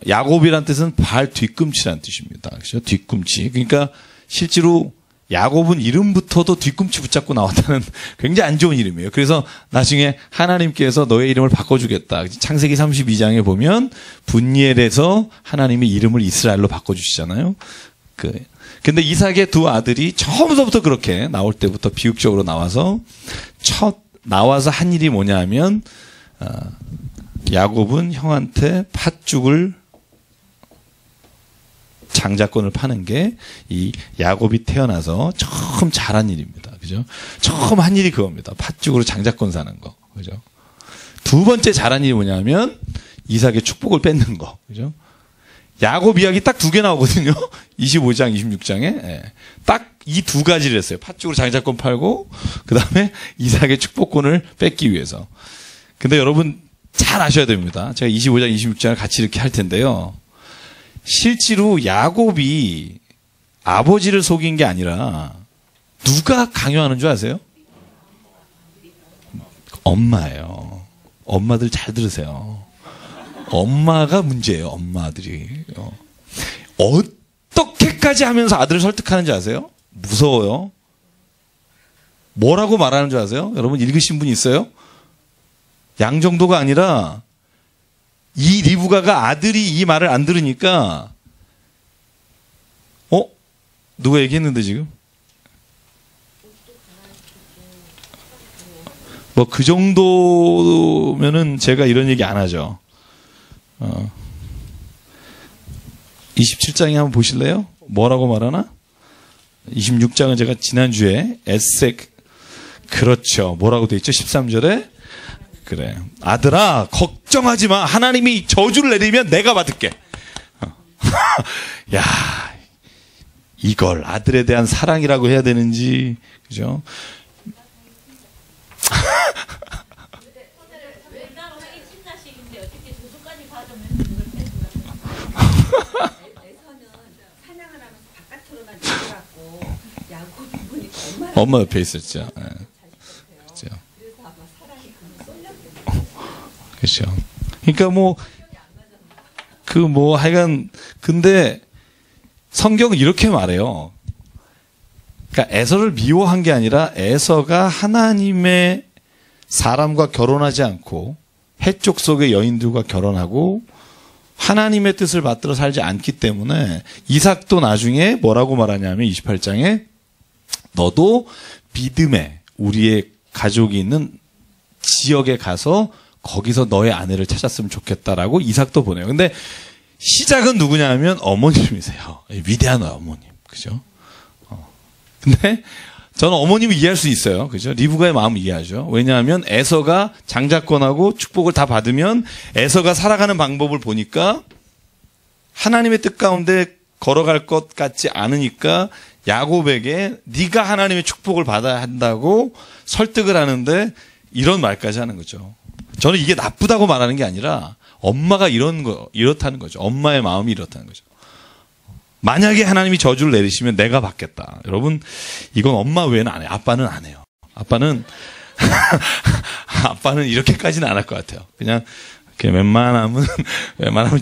야곱이란 뜻은 발 뒤꿈치란 뜻입니다. 그죠? 뒤꿈치. 그러니까 실제로 야곱은 이름부터도 뒤꿈치 붙잡고 나왔다는 굉장히 안 좋은 이름이에요. 그래서 나중에 하나님께서 너의 이름을 바꿔주겠다. 창세기 32장에 보면 분니엘에서 하나님이 이름을 이스라엘로 바꿔주시잖아요. 근데 이삭의 두 아들이 처음부터 그렇게 나올 때부터 비극적으로 나와서 첫 나와서 한 일이 뭐냐 하면 야곱은 형한테 팥죽을 장자권을 파는 게 이 야곱이 태어나서 처음 잘한 일입니다. 그죠? 처음 한 일이 그겁니다. 팥죽으로 장자권 사는 거. 그죠? 두 번째 잘한 일이 뭐냐면 이삭의 축복을 뺏는 거. 그죠? 야곱 이야기 딱 두 개 나오거든요. 25장, 26장에. 예. 딱 이 두 가지를 했어요. 팥죽으로 장자권 팔고 그다음에 이삭의 축복권을 뺏기 위해서. 근데 여러분 잘 아셔야 됩니다. 제가 25장, 26장을 같이 이렇게 할 텐데요. 실제로 야곱이 아버지를 속인 게 아니라 누가 강요하는 줄 아세요? 엄마예요. 엄마들 잘 들으세요. 엄마가 문제예요. 엄마들이. 어떻게까지 하면서 아들을 설득하는지 아세요? 무서워요. 뭐라고 말하는 줄 아세요? 여러분 읽으신 분 있어요? 양 정도가 아니라 이 리브가가 아들이 이 말을 안 들으니까 누가 얘기했는데 지금? 뭐 그 정도면은 제가 이런 얘기 안 하죠. 27장에 한번 보실래요? 뭐라고 말하나? 26장은 제가 지난주에 에색 그렇죠. 뭐라고 돼 있죠? 13절에 그래. 아들아 걱정하지 마. 하나님이 저주를 내리면 내가 받을게. 야, 이걸 아들에 대한 사랑이라고 해야 되는지 그죠? 엄마 옆에 있었죠. 네. 그렇죠. 그렇죠. 그러니까 하여간 근데 성경은 이렇게 말해요. 그러니까 에서를 미워한 게 아니라 에서가 하나님의 사람과 결혼하지 않고 해쪽 속의 여인들과 결혼하고 하나님의 뜻을 받들어 살지 않기 때문에 이삭도 나중에 뭐라고 말하냐면 28장에 너도 믿음에 우리의 가족이 있는 지역에 가서 거기서 너의 아내를 찾았으면 좋겠다라고 이삭도 보내요. 근데 시작은 누구냐 하면 어머님이세요. 위대한 어머님. 그죠? 근데 저는 어머님을 이해할 수 있어요. 그죠? 리브가의 마음을 이해하죠. 왜냐하면 에서가 장자권하고 축복을 다 받으면 에서가 살아가는 방법을 보니까 하나님의 뜻 가운데 걸어갈 것 같지 않으니까 야곱에게 네가 하나님의 축복을 받아야 한다고 설득을 하는데 이런 말까지 하는 거죠. 저는 이게 나쁘다고 말하는 게 아니라 엄마가 이렇다는 거죠. 엄마의 마음이 이렇다는 거죠. 만약에 하나님이 저주를 내리시면 내가 받겠다. 여러분, 이건 엄마 외에는 안 해요. 아빠는 안 해요. 아빠는 이렇게까지는 안 할 것 같아요. 그냥 웬만하면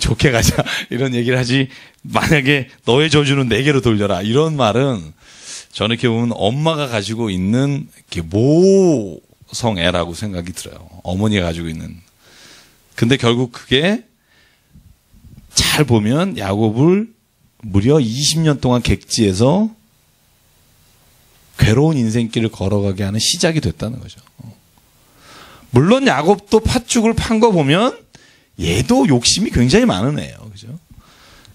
좋게 가자. 이런 얘기를 하지. 만약에 너의 저주는 내게로 돌려라. 이런 말은 저는 이렇게 보면 엄마가 가지고 있는 모성애라고 생각이 들어요. 어머니가 가지고 있는. 근데 결국 그게 잘 보면 야곱을 무려 20년 동안 객지에서 괴로운 인생길을 걸어가게 하는 시작이 됐다는 거죠. 물론 야곱도 팥죽을 판 거 보면 얘도 욕심이 굉장히 많은 애예요. 그죠?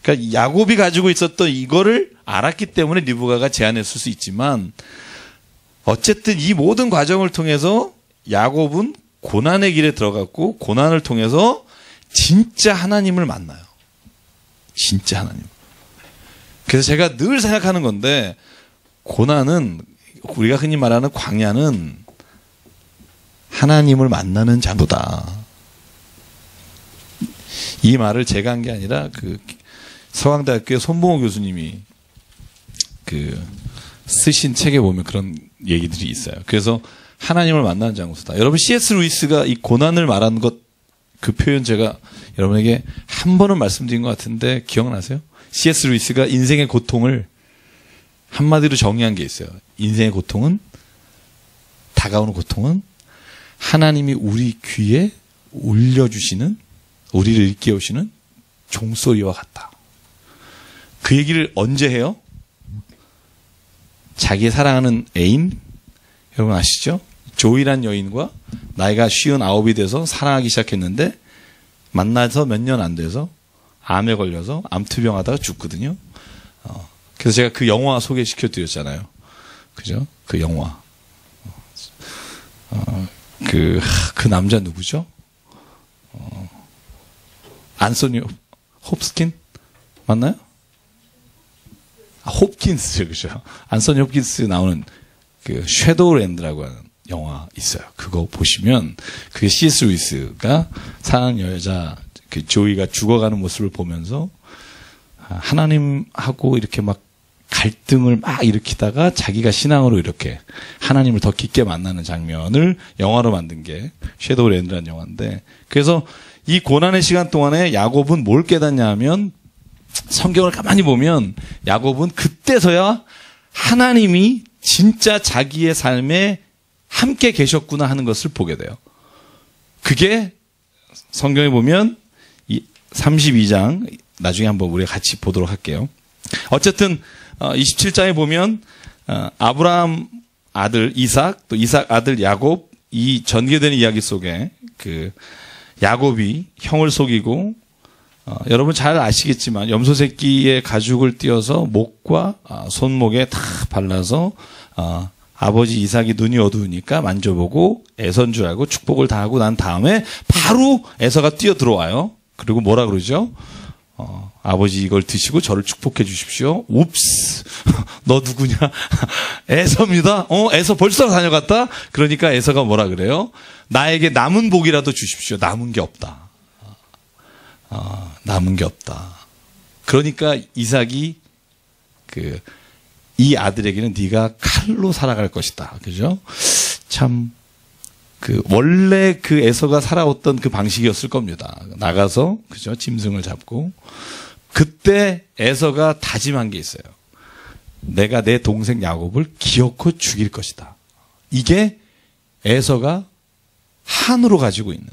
그러니까 야곱이 가지고 있었던 이거를 알았기 때문에 리브가가 제안했을 수 있지만 어쨌든 이 모든 과정을 통해서 야곱은 고난의 길에 들어갔고 고난을 통해서 진짜 하나님을 만나요. 진짜 하나님. 그래서 제가 늘 생각하는 건데 고난은 우리가 흔히 말하는 광야는 하나님을 만나는 장소다. 이 말을 제가 한 게 아니라 그 서강대학교의 손봉호 교수님이 그 쓰신 책에 보면 그런 얘기들이 있어요. 그래서 하나님을 만나는 장소다. 여러분 C.S. 루이스가 이 고난을 말한 것 그 표현 제가 여러분에게 한 번은 말씀드린 것 같은데 기억나세요? C.S. 루이스가 인생의 고통을 한마디로 정의한 게 있어요. 인생의 고통은 다가오는 고통은 하나님이 우리 귀에 울려주시는 우리를 일깨우시는 종소리와 같다. 그 얘기를 언제 해요? 자기 사랑하는 애인 여러분 아시죠? 조이란 여인과 나이가 59이 돼서 사랑하기 시작했는데 만나서 몇 년 안 돼서 암에 걸려서 암투병하다가 죽거든요. 그래서 제가 그 영화 소개시켜 드렸잖아요. 그죠? 그 영화. 그 남자 누구죠? 안소니 홉스킨? 맞나요? 홉킨스죠, 그죠? 안소니 홉킨스 나오는 그 섀도우랜드라고 하는 영화 있어요. 그거 보시면 그게 C.S. 루이스가 사는 여자 그 조이가 죽어가는 모습을 보면서 하나님하고 이렇게 막 갈등을 막 일으키다가 자기가 신앙으로 이렇게 하나님을 더 깊게 만나는 장면을 영화로 만든 게 섀도우랜드라는 영화인데, 그래서 이 고난의 시간 동안에 야곱은 뭘 깨닫냐 하면, 성경을 가만히 보면 야곱은 그때서야 하나님이 진짜 자기의 삶에 함께 계셨구나 하는 것을 보게 돼요. 그게 성경에 보면 32장 나중에 한번 우리가 같이 보도록 할게요. 어쨌든 27장에 보면 아브라함 아들 이삭, 또 이삭 아들 야곱, 이 전개되는 이야기 속에 그 야곱이 형을 속이고 여러분 잘 아시겠지만 염소 새끼의 가죽을 띄어서 목과 손목에 다 발라서 아버지 이삭이 눈이 어두우니까 만져보고 에서인 줄 알고 축복을 다 하고 난 다음에 바로 에서가 뛰어 들어와요. 그리고 뭐라 그러죠? 아버지 이걸 드시고 저를 축복해 주십시오. 옵스, 너 누구냐? 에서입니다. 에서 벌써 다녀갔다? 그러니까 에서가 뭐라 그래요? 나에게 남은 복이라도 주십시오. 남은 게 없다. 남은 게 없다. 그러니까 이삭이 이 아들에게는 네가 칼로 살아갈 것이다. 그죠? 참, 원래 그 에서가 살아왔던 그 방식이었을 겁니다. 나가서, 그죠? 짐승을 잡고. 그때 에서가 다짐한 게 있어요. 내가 내 동생 야곱을 기어코 죽일 것이다. 이게 에서가 한으로 가지고 있는.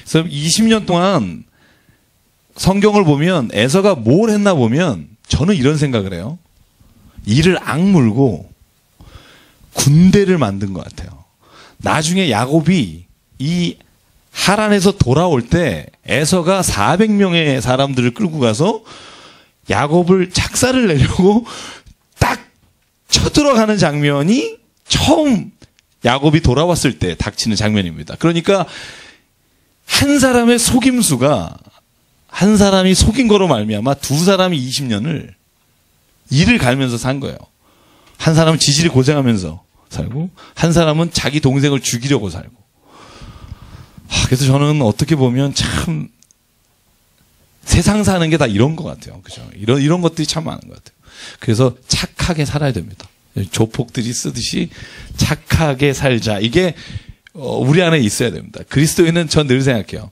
그래서 20년 동안 성경을 보면 에서가 뭘 했나 보면 저는 이런 생각을 해요. 이를 악물고 군대를 만든 것 같아요. 나중에 야곱이 이 하란에서 돌아올 때 에서가 400명의 사람들을 끌고 가서 야곱을 작사를 내려고 딱 쳐들어가는 장면이 처음 야곱이 돌아왔을 때 닥치는 장면입니다. 그러니까 한 사람의 속임수가 한 사람이 속인 거로 말미암아 두 사람이 20년을 이를 갈면서 산 거예요. 한 사람은 지질이 고생하면서 살고 한 사람은 자기 동생을 죽이려고 살고. 그래서 저는 어떻게 보면 참 세상 사는 게 다 이런 것 같아요. 그죠? 이런 것들이 참 많은 것 같아요. 그래서 착하게 살아야 됩니다. 조폭들이 쓰듯이 착하게 살자. 이게 우리 안에 있어야 됩니다. 그리스도인은 전 늘 생각해요.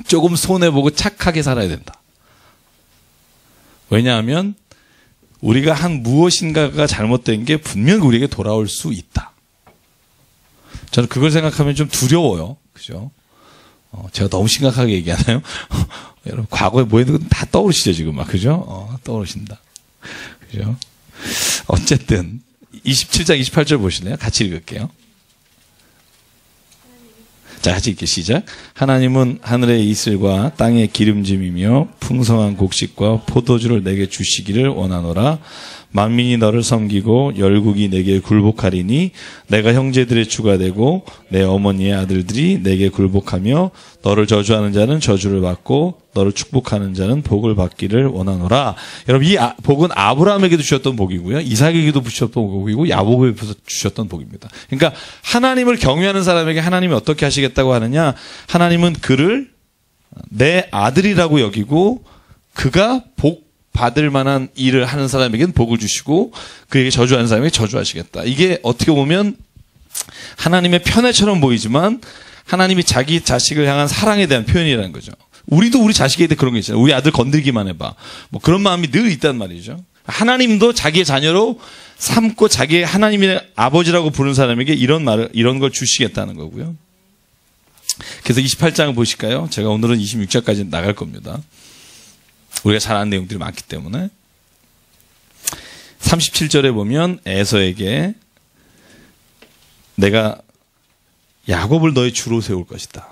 조금 손해보고 착하게 살아야 된다. 왜냐하면 우리가 한 무엇인가가 잘못된 게 분명히 우리에게 돌아올 수 있다. 저는 그걸 생각하면 좀 두려워요. 그죠? 제가 너무 심각하게 얘기하나요? 여러분, 과거에 뭐 했는 건 다 떠오르시죠, 지금 막. 그죠? 떠오르신다. 그죠? 어쨌든, 27장 28절 보실래요? 같이 읽을게요. 자, 같이 읽기 시작. 하나님은 하늘의 이슬과 땅의 기름짐이며 풍성한 곡식과 포도주를 내게 주시기를 원하노라. 만민이 너를 섬기고 열국이 내게 굴복하리니 내가 형제들의 주가 되고 내 어머니의 아들들이 내게 굴복하며 너를 저주하는 자는 저주를 받고 너를 축복하는 자는 복을 받기를 원하노라. 여러분, 이 복은 아브라함에게도 주셨던 복이고요, 이삭에게도 주셨던 복이고 야곱에게도 주셨던 복입니다. 그러니까 하나님을 경외하는 사람에게 하나님이 어떻게 하시겠다고 하느냐, 하나님은 그를 내 아들이라고 여기고 그가 복 받을 만한 일을 하는 사람에게는 복을 주시고 그에게 저주하는 사람에게 저주하시겠다. 이게 어떻게 보면 하나님의 편애처럼 보이지만 하나님이 자기 자식을 향한 사랑에 대한 표현이라는 거죠. 우리도 우리 자식에 대해 그런 게 있잖아요. 우리 아들 건들기만 해봐. 뭐 그런 마음이 늘 있단 말이죠. 하나님도 자기의 자녀로 삼고 자기의 하나님의 아버지라고 부르는 사람에게 이런 걸 주시겠다는 거고요. 그래서 28장을 보실까요? 제가 오늘은 26장까지 나갈 겁니다. 우리가 잘 아는 내용들이 많기 때문에. 37절에 보면 에서에게 내가 야곱을 너의 주로 세울 것이다.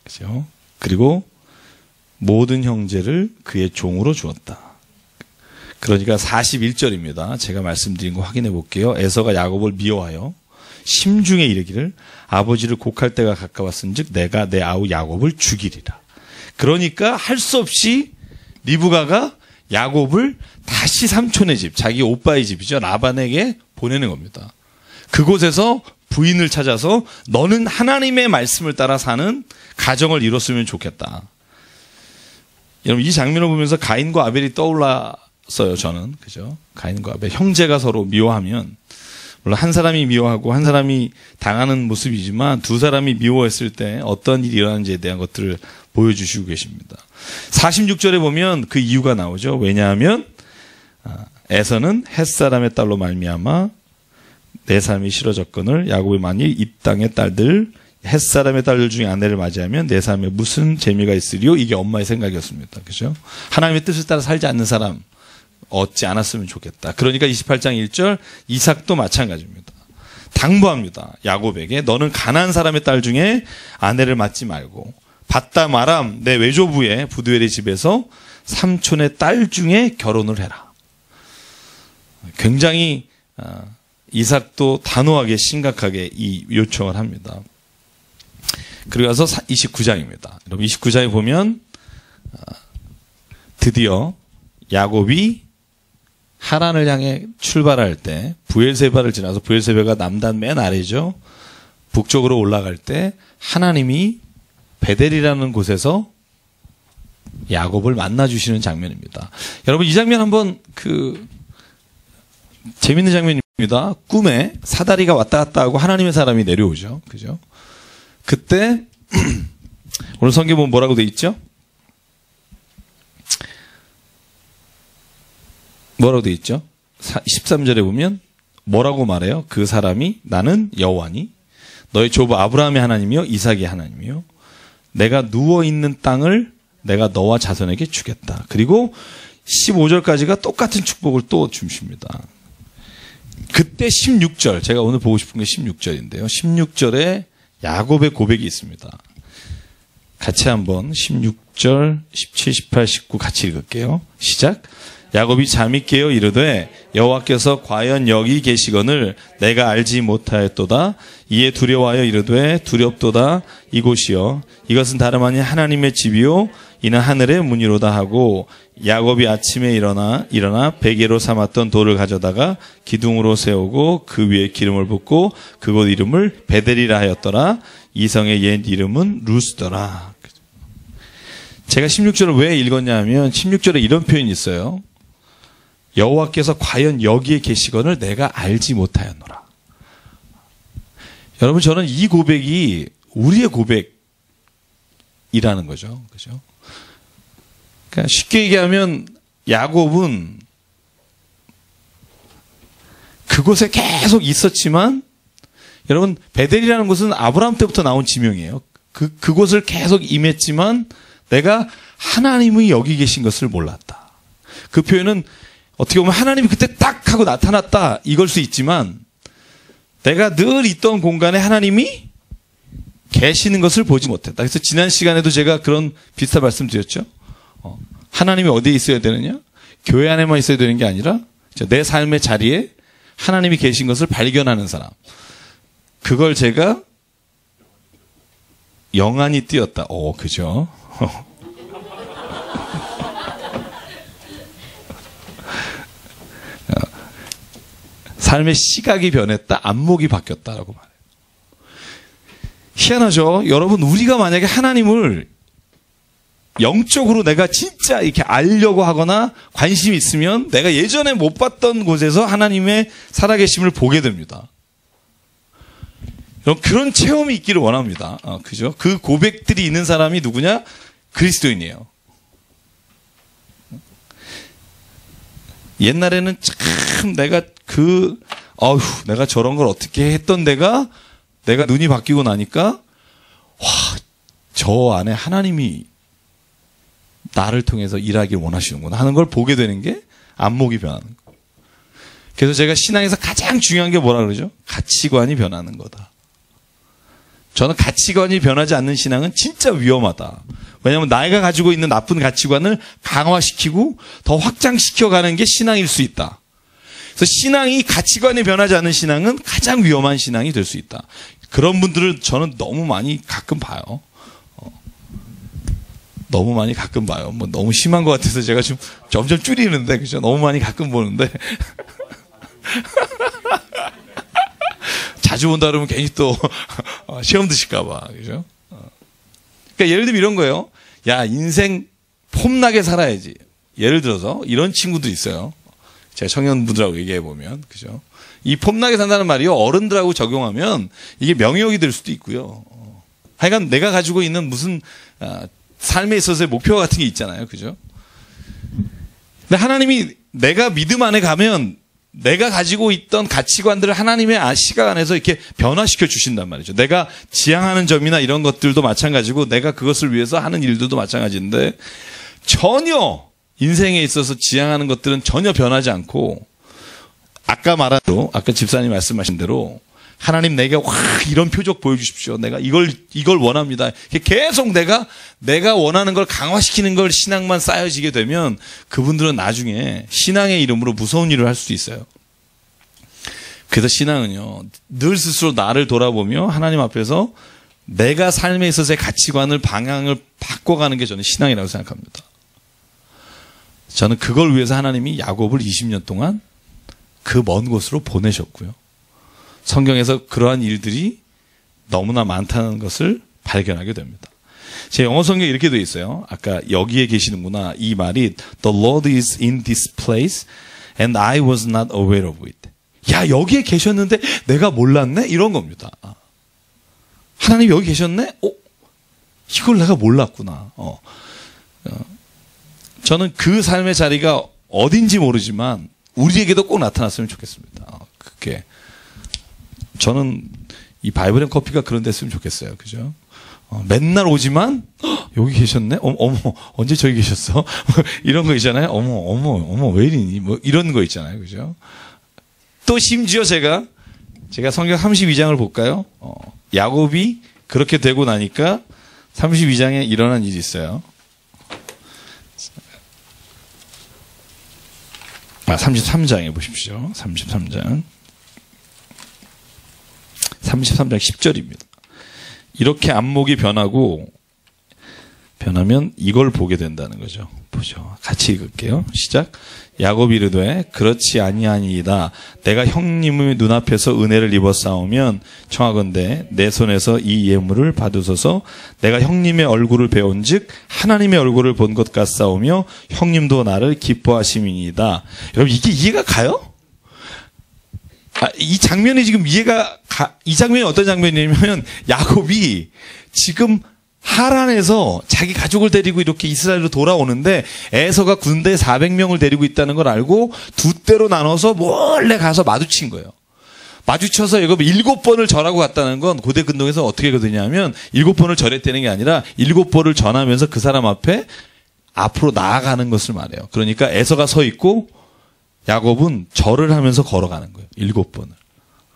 그죠? 그리고 모든 형제를 그의 종으로 주었다. 그러니까 41절입니다. 제가 말씀드린 거 확인해 볼게요. 에서가 야곱을 미워하여 심중에 이르기를 아버지를 곡할 때가 가까웠은즉 내가 내 아우 야곱을 죽이리라. 그러니까 할 수 없이 리브가가 야곱을 다시 삼촌의 집, 자기 오빠의 집이죠. 라반에게 보내는 겁니다. 그곳에서 부인을 찾아서 너는 하나님의 말씀을 따라 사는 가정을 이뤘으면 좋겠다. 여러분 이 장면을 보면서 가인과 아벨이 떠올랐어요. 저는. 그죠? 가인과 아벨 형제가 서로 미워하면 물론 한 사람이 미워하고 한 사람이 당하는 모습이지만 두 사람이 미워했을 때 어떤 일이 일어나는지에 대한 것들을 보여주시고 계십니다. 46절에 보면 그 이유가 나오죠. 왜냐하면 에서는 햇사람의 딸로 말미암아 내 삶이 싫어졌거늘 야곱이 만일 이 땅의 딸들 햇사람의 딸들 중에 아내를 맞이하면 내 삶에 무슨 재미가 있으리요? 이게 엄마의 생각이었습니다. 그죠? 하나님의 뜻을 따라 살지 않는 사람 얻지 않았으면 좋겠다. 그러니까 28장 1절 이삭도 마찬가지입니다. 당부합니다. 야곱에게 너는 가난한 사람의 딸 중에 아내를 맞지 말고 바담 아람 내 외조부의 부두엘의 집에서 삼촌의 딸 중에 결혼을 해라. 굉장히 이삭도 단호하게 심각하게 이 요청을 합니다. 그리고 와서 29장입니다. 여러분 29장에 보면 드디어 야곱이 하란을 향해 출발할 때 부엘세바를 지나서 부엘세바가 남단 맨 아래죠. 북쪽으로 올라갈 때 하나님이 베델이라는 곳에서 야곱을 만나주시는 장면입니다. 여러분 이 장면 한번 재밌는 장면입니다. 꿈에 사다리가 왔다 갔다 하고 하나님의 사람이 내려오죠. 그죠? 그때 오늘 성경 보면 뭐라고 돼 있죠? 뭐라고 돼 있죠? 13절에 보면 뭐라고 말해요? 그 사람이 나는 여호와니 너의 조부 아브라함의 하나님이요 이삭의 하나님이요 내가 누워있는 땅을 내가 너와 자손에게 주겠다. 그리고 15절까지가 똑같은 축복을 또 주십니다. 그때 16절 제가 오늘 보고 싶은 게 16절인데요. 16절에 야곱의 고백이 있습니다. 같이 한번 16절, 17, 18, 19 같이 읽을게요. 시작. 야곱이 잠이 깨어 이르되 여호와께서 과연 여기 계시거늘 내가 알지 못하였도다. 이에 두려워하여 이르되 두렵도다. 이곳이여 이것은 다름 아닌 하나님의 집이요 이는 하늘의 문이로다 하고 야곱이 아침에 일어나 베개로 삼았던 돌을 가져다가 기둥으로 세우고 그 위에 기름을 붓고 그곳 이름을 베델이라 하였더라. 이성의 옛 이름은 루스더라. 제가 16절을 왜 읽었냐 하면 16절에 이런 표현이 있어요. 여호와께서 과연 여기에 계시거늘 내가 알지 못하였노라. 여러분 저는 이 고백이 우리의 고백이라는 거죠. 그죠? 그러니까 쉽게 얘기하면 야곱은 그곳에 계속 있었지만 여러분 베델이라는 곳은 아브라함 때부터 나온 지명이에요. 그곳을 계속 임했지만 내가 하나님이 여기 계신 것을 몰랐다. 그 표현은 어떻게 보면 하나님이 그때 딱 하고 나타났다 이걸 수 있지만 내가 늘 있던 공간에 하나님이 계시는 것을 보지 못했다. 그래서 지난 시간에도 제가 그런 비슷한 말씀 드렸죠. 하나님이 어디에 있어야 되느냐? 교회 안에만 있어야 되는 게 아니라 내 삶의 자리에 하나님이 계신 것을 발견하는 사람. 그걸 제가 영안이 띄었다. 그죠? 삶의 시각이 변했다. 안목이 바뀌었다라고 말해요. 희한하죠? 여러분 우리가 만약에 하나님을 영적으로 내가 진짜 이렇게 알려고 하거나 관심이 있으면 내가 예전에 못 봤던 곳에서 하나님의 살아계심을 보게 됩니다. 그런 체험이 있기를 원합니다. 그죠? 그 고백들이 있는 사람이 누구냐? 그리스도인이에요. 옛날에는 참 내가 내가 저런 걸 어떻게 했던 내가 눈이 바뀌고 나니까 저 안에 하나님이 나를 통해서 일하길 원하시는구나 하는 걸 보게 되는 게 안목이 변하는 거예요. 그래서 제가 신앙에서 가장 중요한 게 뭐라 그러죠? 가치관이 변하는 거다. 저는 가치관이 변하지 않는 신앙은 진짜 위험하다. 왜냐하면 내가 가지고 있는 나쁜 가치관을 강화시키고 더 확장시켜가는 게 신앙일 수 있다. 그래서 신앙이 가치관이 변하지 않는 신앙은 가장 위험한 신앙이 될 수 있다. 그런 분들을 저는 너무 많이 가끔 봐요. 너무 많이 가끔 봐요. 뭐 너무 심한 것 같아서 제가 지금 점점 줄이는데, 그죠? 너무 많이 가끔 보는데. 자주 본다 그러면 괜히 또 시험 드실까봐, 그죠? 그러니까 예를 들면 이런 거예요. 야, 인생 폼나게 살아야지. 예를 들어서 이런 친구도 있어요. 제가 청년분들하고 얘기해보면, 그죠? 이 폼나게 산다는 말이요, 어른들하고 적용하면 이게 명예욕이 될 수도 있고요. 하여간 내가 가지고 있는 무슨 삶에 있어서의 목표 같은 게 있잖아요. 그죠? 근데 하나님이 내가 믿음 안에 가면 내가 가지고 있던 가치관들을 하나님의 시각 안에서 이렇게 변화시켜 주신단 말이죠. 내가 지향하는 점이나 이런 것들도 마찬가지고 내가 그것을 위해서 하는 일들도 마찬가지인데 전혀 인생에 있어서 지향하는 것들은 전혀 변하지 않고 아까 말한 대로, 아까 집사님 말씀하신 대로 하나님 내게 이런 표적 보여주십시오. 내가 이걸 원합니다. 계속 내가 원하는 걸 강화시키는 걸 신앙만 쌓여지게 되면 그분들은 나중에 신앙의 이름으로 무서운 일을 할 수도 있어요. 그래서 신앙은요, 늘 스스로 나를 돌아보며 하나님 앞에서 내가 삶에 있어서의 가치관을 방향을 바꿔가는 게 저는 신앙이라고 생각합니다. 저는 그걸 위해서 하나님이 야곱을 20년 동안 그 먼 곳으로 보내셨고요. 성경에서 그러한 일들이 너무나 많다는 것을 발견하게 됩니다. 제 영어 성경에 이렇게 되어 있어요. 아까 여기에 계시는구나. 이 말이 The Lord is in this place and I was not aware of it. 야, 여기에 계셨는데 내가 몰랐네? 이런 겁니다. 하나님 여기 계셨네? 이걸 내가 몰랐구나. 저는 그 삶의 자리가 어딘지 모르지만 우리에게도 꼭 나타났으면 좋겠습니다. 그게 저는 이 바이블 앤 커피가 그런 데였으면 좋겠어요. 그죠? 맨날 오지만 여기 계셨네? 어머 언제 저기 계셨어? 이런 거 있잖아요. 어머 왜 이러니? 뭐 이런 거 있잖아요. 그죠? 또 심지어 제가 성경 32장을 볼까요? 야곱이 그렇게 되고 나니까 32장에 일어난 일이 있어요. 33장에 보십시오. 33장 10절입니다. 이렇게 안목이 변하면 이걸 보게 된다는 거죠. 보죠. 같이 읽을게요. 시작. 야곱이 이르되 그렇지 아니하니이다. 내가 형님의 눈앞에서 은혜를 입었사오면 청하건대 내 손에서 이 예물을 받으소서. 내가 형님의 얼굴을 배운즉 하나님의 얼굴을 본 것 같사오며 형님도 나를 기뻐하심이니이다. 여러분 이게 이해가 가요? 이 장면이 지금 이 장면이 어떤 장면이냐면 야곱이 지금 하란에서 자기 가족을 데리고 이렇게 이스라엘로 돌아오는데 에서가 군대 400명을 데리고 있다는 걸 알고 두 대로 나눠서 몰래 가서 마주친 거예요. 마주쳐서 이거 7번을 절하고 갔다는 건 고대 근동에서 어떻게 되냐면 7번을 절했다는 게 아니라 7번을 전하면서 그 사람 앞에 앞으로 나아가는 것을 말해요. 그러니까 에서가 서 있고 야곱은 절을 하면서 걸어가는 거예요. 7번을.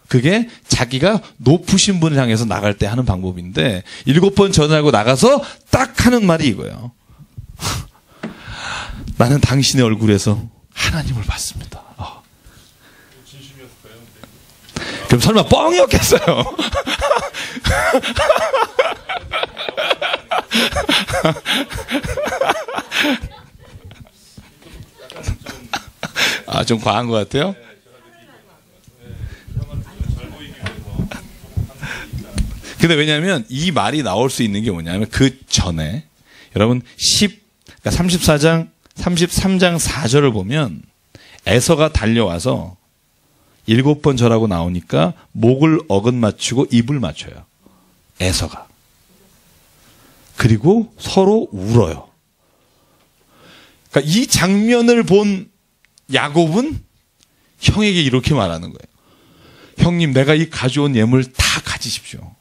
그게 자기가 높으신 분을 향해서 나갈 때 하는 방법인데 7번 전하고 나가서 딱 하는 말이 이거예요. 나는 당신의 얼굴에서 하나님을 봤습니다. 진심이었을까요? 그럼 설마 뻥이었겠어요? 좀 과한 것 같아요? 근데 왜냐하면 이 말이 나올 수 있는 게 뭐냐면 그 전에 여러분 33장 4절을 보면 에서가 달려와서 7번 절하고 나오니까 목을 어긋 맞추고 입을 맞춰요. 에서가. 그리고 서로 울어요. 그러니까 이 장면을 본 야곱은 형에게 이렇게 말하는 거예요. 형님, 내가 이 가져온 예물 다 가지십시오.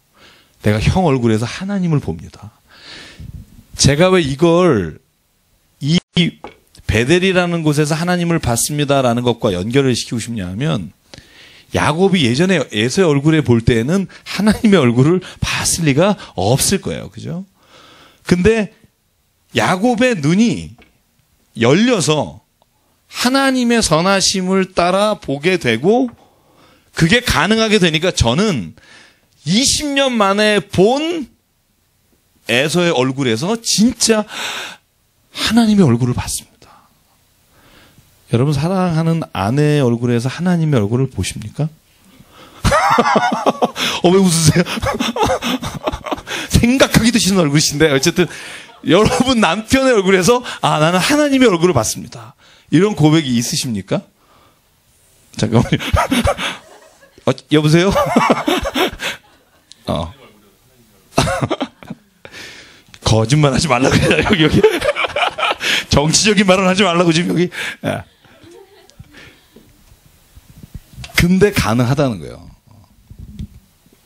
내가 형 얼굴에서 하나님을 봅니다. 제가 왜 이걸 이 베델이라는 곳에서 하나님을 봤습니다라는 것과 연결을 시키고 싶냐 하면 야곱이 예전에 에서의 얼굴에 볼 때에는 하나님의 얼굴을 봤을 리가 없을 거예요. 그죠? 근데 야곱의 눈이 열려서 하나님의 선하심을 따라 보게 되고 그게 가능하게 되니까 저는 20년 만에 본 에서의 얼굴에서 진짜 하나님의 얼굴을 봤습니다. 여러분 사랑하는 아내의 얼굴에서 하나님의 얼굴을 보십니까? 왜 웃으세요? 생각하기도 싫은 얼굴이신데 어쨌든 여러분 남편의 얼굴에서 나는 하나님의 얼굴을 봤습니다. 이런 고백이 있으십니까? 잠깐만요. 여보세요? 거짓말 하지 말라고 그래요, 여기. 정치적인 발언 하지 말라고 지금 여기. 근데 가능하다는 거예요.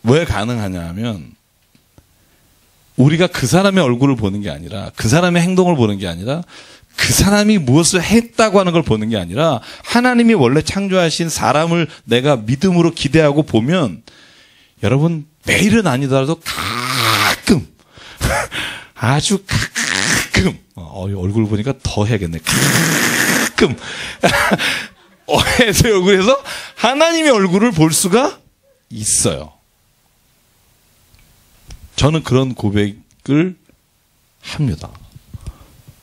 왜 가능하냐 하면 우리가 그 사람의 얼굴을 보는 게 아니라 그 사람의 행동을 보는 게 아니라 그 사람이 무엇을 했다고 하는 걸 보는 게 아니라 하나님이 원래 창조하신 사람을 내가 믿음으로 기대하고 보면 여러분 매일은 아니더라도 가끔 아주 가끔 얼굴 보니까 더 해야겠네. 가끔 에서의 얼굴에서 하나님의 얼굴을 볼 수가 있어요. 저는 그런 고백을 합니다.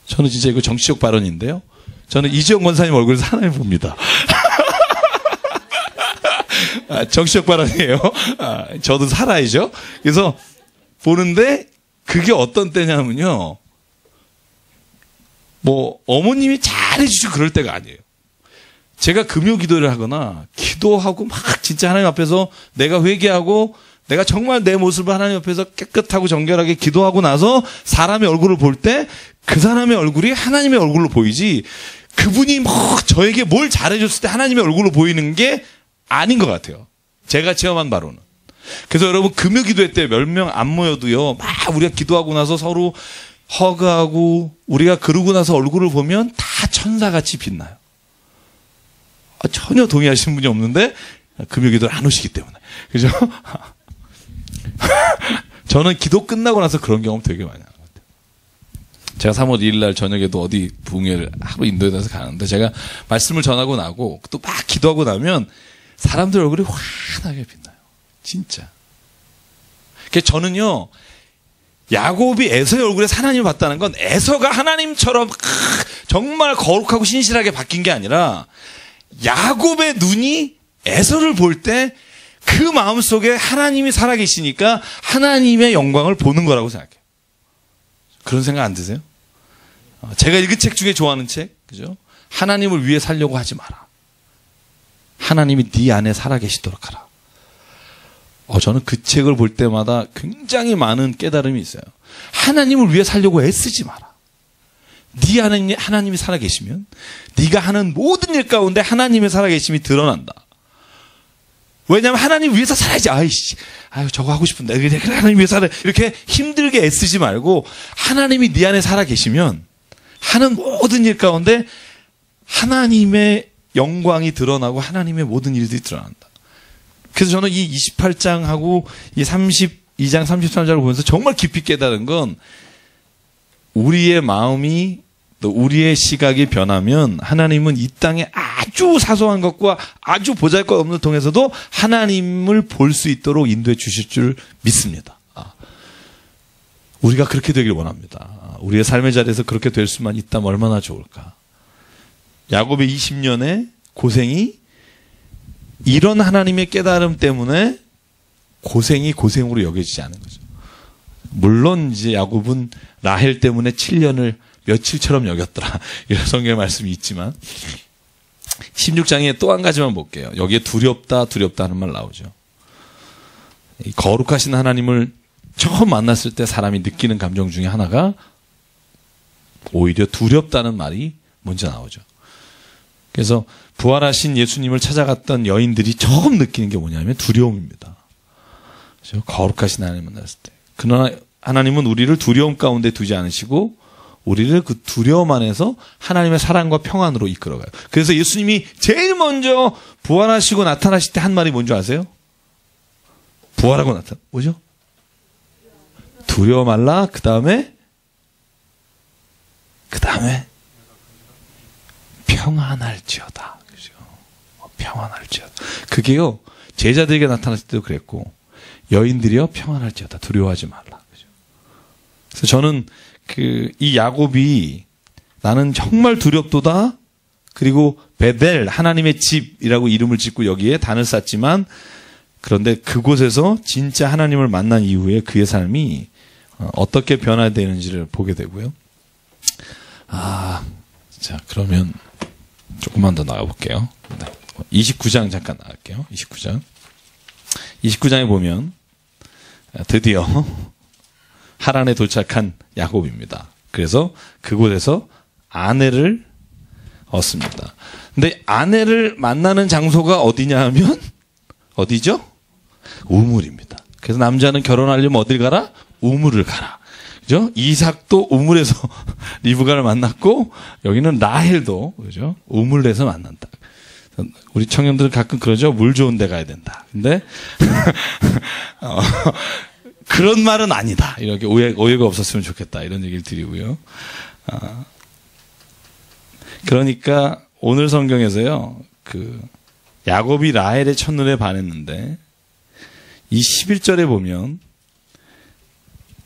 저는 진짜 이거 정치적 발언인데요. 저는 이지영 권사님 얼굴에서 하나님 봅니다. 정치적 발언이에요. 저도 살아야죠. 그래서 보는데 그게 어떤 때냐면요. 어머님이 잘해주시고 그럴 때가 아니에요. 제가 금요 기도를 하거나 기도하고 막 진짜 하나님 앞에서 내가 회개하고 내가 정말 내 모습을 하나님 앞에서 깨끗하고 정결하게 기도하고 나서 사람의 얼굴을 볼 때 그 사람의 얼굴이 하나님의 얼굴로 보이지 그분이 저에게 뭘 잘해줬을 때 하나님의 얼굴로 보이는 게 아닌 것 같아요. 제가 체험한 바로는. 그래서 여러분 금요 기도회 때 몇 명 안 모여도요. 막 우리가 기도하고 나서 서로 허그하고 우리가 그러고 나서 얼굴을 보면 다 천사같이 빛나요. 전혀 동의하시는 분이 없는데 금요 기도를 안 오시기 때문에. 그죠? 저는 기도 끝나고 나서 그런 경험 되게 많이 하는 것 같아요. 제가 3월 2일 날 저녁에도 어디 부흥회를 하루 인도에 가서 가는데 제가 말씀을 전하고 나고 또 막 기도하고 나면 사람들 얼굴이 환하게 빛나요. 진짜. 그래서 저는요. 야곱이 에서의 얼굴에 하나님을 봤다는 건 에서가 하나님처럼 정말 거룩하고 신실하게 바뀐 게 아니라 야곱의 눈이 에서를 볼 때 그 마음속에 하나님이 살아계시니까 하나님의 영광을 보는 거라고 생각해요. 그런 생각 안 드세요? 제가 읽은 책 중에 좋아하는 책, 그죠? 하나님을 위해 살려고 하지 마라. 하나님이 네 안에 살아계시도록 하라. 저는 그 책을 볼 때마다 굉장히 많은 깨달음이 있어요. 하나님을 위해 살려고 애쓰지 마라. 네 안에 하나님이 살아계시면 네가 하는 모든 일 가운데 하나님의 살아계심이 드러난다. 왜냐하면 하나님 위해서 살아야지. 저거 하고 싶은데 그래 하나님 위해서 살아. 이렇게 힘들게 애쓰지 말고 하나님이 네 안에 살아계시면 하는 모든 일 가운데 하나님의 영광이 드러나고 하나님의 모든 일들이 드러난다. 그래서 저는 이 28장하고 이 32장 33장을 보면서 정말 깊이 깨달은 건 우리의 마음이 또 우리의 시각이 변하면 하나님은 이 땅에 아주 사소한 것과 아주 보잘것없는 통해서도 하나님을 볼 수 있도록 인도해 주실 줄 믿습니다. 우리가 그렇게 되길 원합니다. 우리의 삶의 자리에서 그렇게 될 수만 있다면 얼마나 좋을까. 야곱의 20년의 고생이 이런 하나님의 깨달음 때문에 고생이 고생으로 여겨지지 않은 거죠. 물론 이제 야곱은 라헬 때문에 7년을 며칠처럼 여겼더라. 이런 성경의 말씀이 있지만 16장에 또 한 가지만 볼게요. 여기에 두렵다 하는 말 나오죠. 이 거룩하신 하나님을 처음 만났을 때 사람이 느끼는 감정 중에 하나가 오히려 두렵다는 말이 먼저 나오죠. 그래서 부활하신 예수님을 찾아갔던 여인들이 처음 느끼는 게 뭐냐면 두려움입니다. 그렇죠? 거룩하신 하나님을 만났을 때. 그러나 하나님은 우리를 두려움 가운데 두지 않으시고 우리를 그 두려움 안에서 하나님의 사랑과 평안으로 이끌어가요. 그래서 예수님이 제일 먼저 부활하시고 나타나실 때 한 말이 뭔지 아세요? 부활하고 뭐죠? 두려워 말라. 그 다음에 평안할지어다. 그죠? 평안할지어다. 그게요, 제자들에게 나타났을 때도 그랬고, 여인들이요, 평안할지어다. 두려워하지 말라. 그죠? 그래서 저는 이 야곱이 나는 정말 두렵도다. 그리고 베델, 하나님의 집이라고 이름을 짓고 여기에 단을 쌓지만, 그런데 그곳에서 진짜 하나님을 만난 이후에 그의 삶이 어떻게 변화되는지를 보게 되고요. 자, 그러면 조금만 더 나가볼게요. 네. 29장 잠깐 나갈게요. 29장에 보면 드디어 하란에 도착한 야곱입니다. 그래서 그곳에서 아내를 얻습니다. 근데 아내를 만나는 장소가 어디냐 하면 어디죠? 우물입니다. 그래서 남자는 결혼하려면 어딜 가라? 우물을 가라. 그죠? 이삭도 우물에서 리브가를 만났고, 여기는 라헬도, 그죠? 우물에서 만난다. 우리 청년들은 가끔 그러죠? 물 좋은 데 가야 된다. 근데, 그런 말은 아니다. 이렇게 오해가 없었으면 좋겠다. 이런 얘기를 드리고요. 그러니까 오늘 성경에서요, 야곱이 라헬의 첫눈에 반했는데, 이 11절에 보면,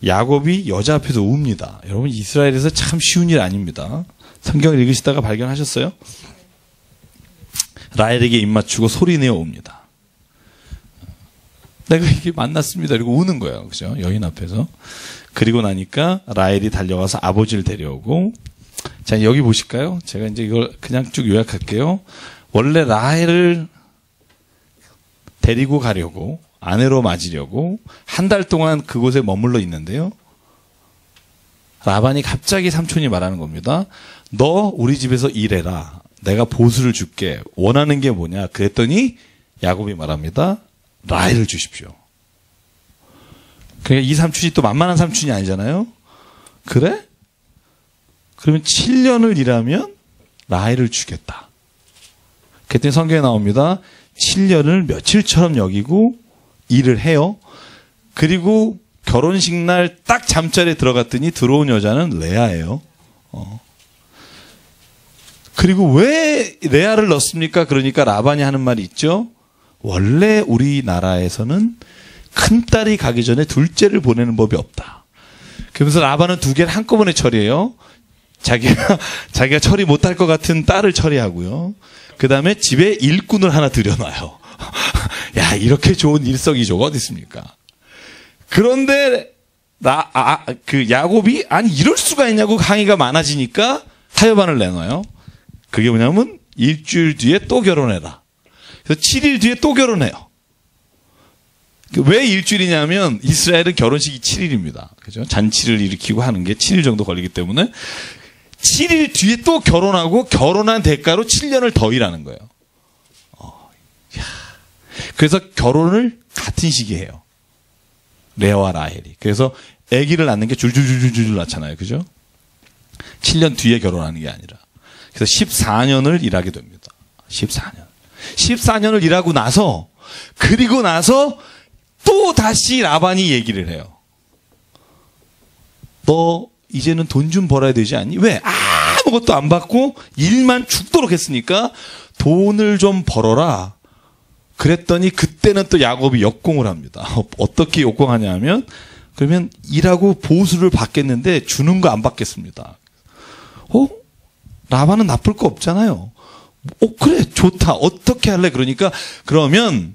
야곱이 여자 앞에서 웁니다. 여러분, 이스라엘에서 참 쉬운 일 아닙니다. 성경을 읽으시다가 발견하셨어요? 라헬에게 입 맞추고 소리내어 웁니다. 내가 이게 만났습니다. 이러고 우는 거예요. 그죠? 여인 앞에서. 그리고 나니까 라헬이 달려가서 아버지를 데려오고, 자, 여기 보실까요? 제가 이제 이걸 그냥 쭉 요약할게요. 원래 라헬을 데리고 가려고, 아내로 맞으려고 한 달 동안 그곳에 머물러 있는데요. 라반이 갑자기 삼촌이 말하는 겁니다. 너 우리 집에서 일해라. 내가 보수를 줄게. 원하는 게 뭐냐? 그랬더니 야곱이 말합니다. 라헬을 주십시오. 그러니까 이 삼촌이 또 만만한 삼촌이 아니잖아요. 그래? 그러면 7년을 일하면 라헬을 주겠다. 그랬더니 성경에 나옵니다. 7년을 며칠처럼 여기고 일을 해요. 그리고 결혼식 날 딱 잠자리에 들어갔더니 들어온 여자는 레아예요. 그리고 왜 레아를 넣습니까? 그러니까 라반이 하는 말이 있죠. 원래 우리나라에서는 큰딸이 가기 전에 둘째를 보내는 법이 없다. 그러면서 라반은 두 개를 한꺼번에 처리해요. 자기가 처리 못할 것 같은 딸을 처리하고요. 그 다음에 집에 일꾼을 하나 들여놔요. 야, 이렇게 좋은 일석이조가 어디 있습니까? 그런데 야곱이 아니 이럴 수가 있냐고 항의가 많아지니까 타협안을 내놔요. 그게 뭐냐면 일주일 뒤에 또 결혼해라. 그래서 7일 뒤에 또 결혼해요. 왜 일주일이냐면 이스라엘은 결혼식이 7일입니다. 그죠? 잔치를 일으키고 하는 게 7일 정도 걸리기 때문에 7일 뒤에 또 결혼하고 결혼한 대가로 7년을 더 일하는 거예요. 그래서 결혼을 같은 시기에 해요. 레아와 라헬이. 그래서 아기를 낳는 게 줄줄줄줄 낳잖아요. 그죠? 7년 뒤에 결혼하는 게 아니라. 그래서 14년을 일하게 됩니다. 14년을 일하고 나서, 그리고 나서 또 다시 라반이 얘기를 해요. 너 이제는 돈 좀 벌어야 되지 않니? 왜? 아무것도 안 받고 일만 죽도록 했으니까 돈을 좀 벌어라. 그랬더니 그때는 또 야곱이 역공을 합니다. 어떻게 역공하냐 하면, 그러면 일하고 보수를 받겠는데 주는 거 안 받겠습니다. 라반은 나쁠 거 없잖아요. 그래, 좋다. 어떻게 할래? 그러니까, 그러면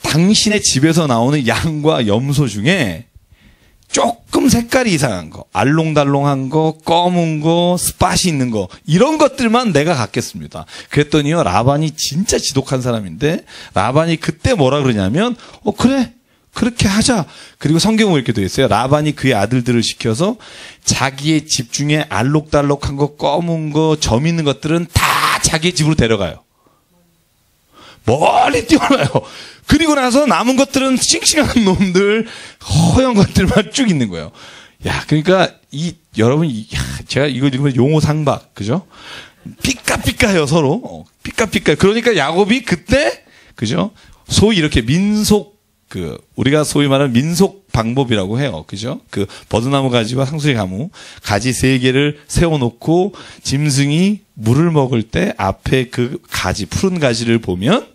당신의 집에서 나오는 양과 염소 중에 조금 색깔이 이상한 거, 알롱달롱한 거, 검은 거, 스팟이 있는 거, 이런 것들만 내가 갖겠습니다. 그랬더니요, 라반이 진짜 지독한 사람인데, 라반이 그때 뭐라 그러냐면, 그래, 그렇게 하자. 그리고 성경은 이렇게 되어 있어요. 라반이 그의 아들들을 시켜서 자기의 집 중에 알록달록한 거, 검은 거, 점 있는 것들은 다 자기의 집으로 데려가요. 멀리 뛰어나요. 그리고 나서 남은 것들은 싱싱한 놈들, 허연 것들만 쭉 있는 거예요. 야, 그러니까 여러분, 제가 이거 읽으면 용어 상박, 그죠? 삐까삐까해요, 서로. 삐까삐까. 그러니까 야곱이 그때, 그죠? 소위 이렇게 민속, 우리가 소위 말하는 민속 방법이라고 해요. 그죠? 버드나무 가지와 상수리 가무, 가지 3개를 세워놓고 짐승이 물을 먹을 때 앞에 그 가지, 푸른 가지를 보면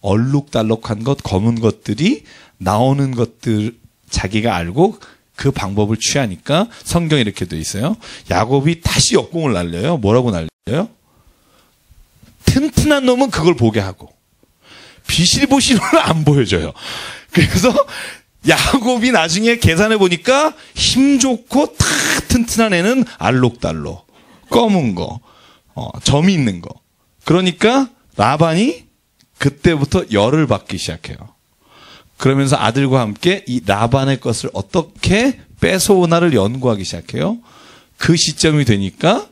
얼룩달룩한 것, 검은 것들이 나오는 것들 자기가 알고 그 방법을 취하니까 성경에 이렇게 돼 있어요. 야곱이 다시 역공을 날려요. 뭐라고 날려요? 튼튼한 놈은 그걸 보게 하고 비실보실은 안 보여줘요. 그래서 야곱이 나중에 계산해 보니까 힘 좋고 탁 튼튼한 애는 알록달록, 검은 거, 점이 있는 거. 그러니까 라반이 그때부터 열을 받기 시작해요. 그러면서 아들과 함께 이 라반의 것을 어떻게 뺏어오나를 연구하기 시작해요. 그 시점이 되니까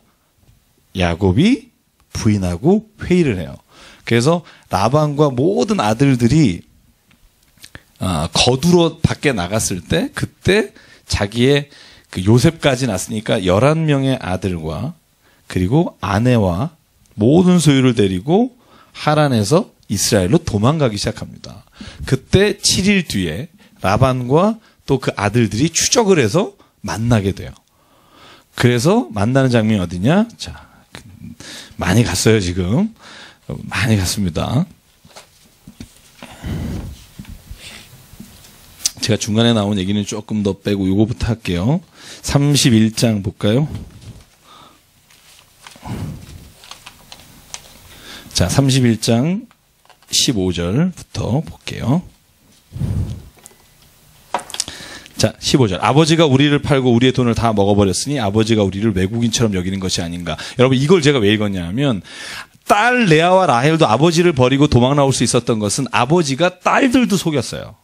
야곱이 부인하고 회의를 해요. 그래서 라반과 모든 아들들이 거두러 밖에 나갔을 때 그때 자기의 요셉까지 낳았으니까 11명의 아들과 그리고 아내와 모든 소유를 데리고 하란에서 이스라엘로 도망가기 시작합니다. 그때 7일 뒤에 라반과 또 그 아들들이 추적을 해서 만나게 돼요. 그래서 만나는 장면이 어디냐? 자, 많이 갔어요, 지금. 많이 갔습니다. 제가 중간에 나온 얘기는 조금 더 빼고 요거부터 할게요. 31장 볼까요? 자, 31장 15절부터 볼게요. 자, 15절. 아버지가 우리를 팔고 우리의 돈을 다 먹어버렸으니 아버지가 우리를 외국인처럼 여기는 것이 아닌가. 여러분, 이걸 제가 왜 읽었냐 하면 딸 레아와 라헬도 아버지를 버리고 도망 나올 수 있었던 것은 아버지가 딸들도 속였어요.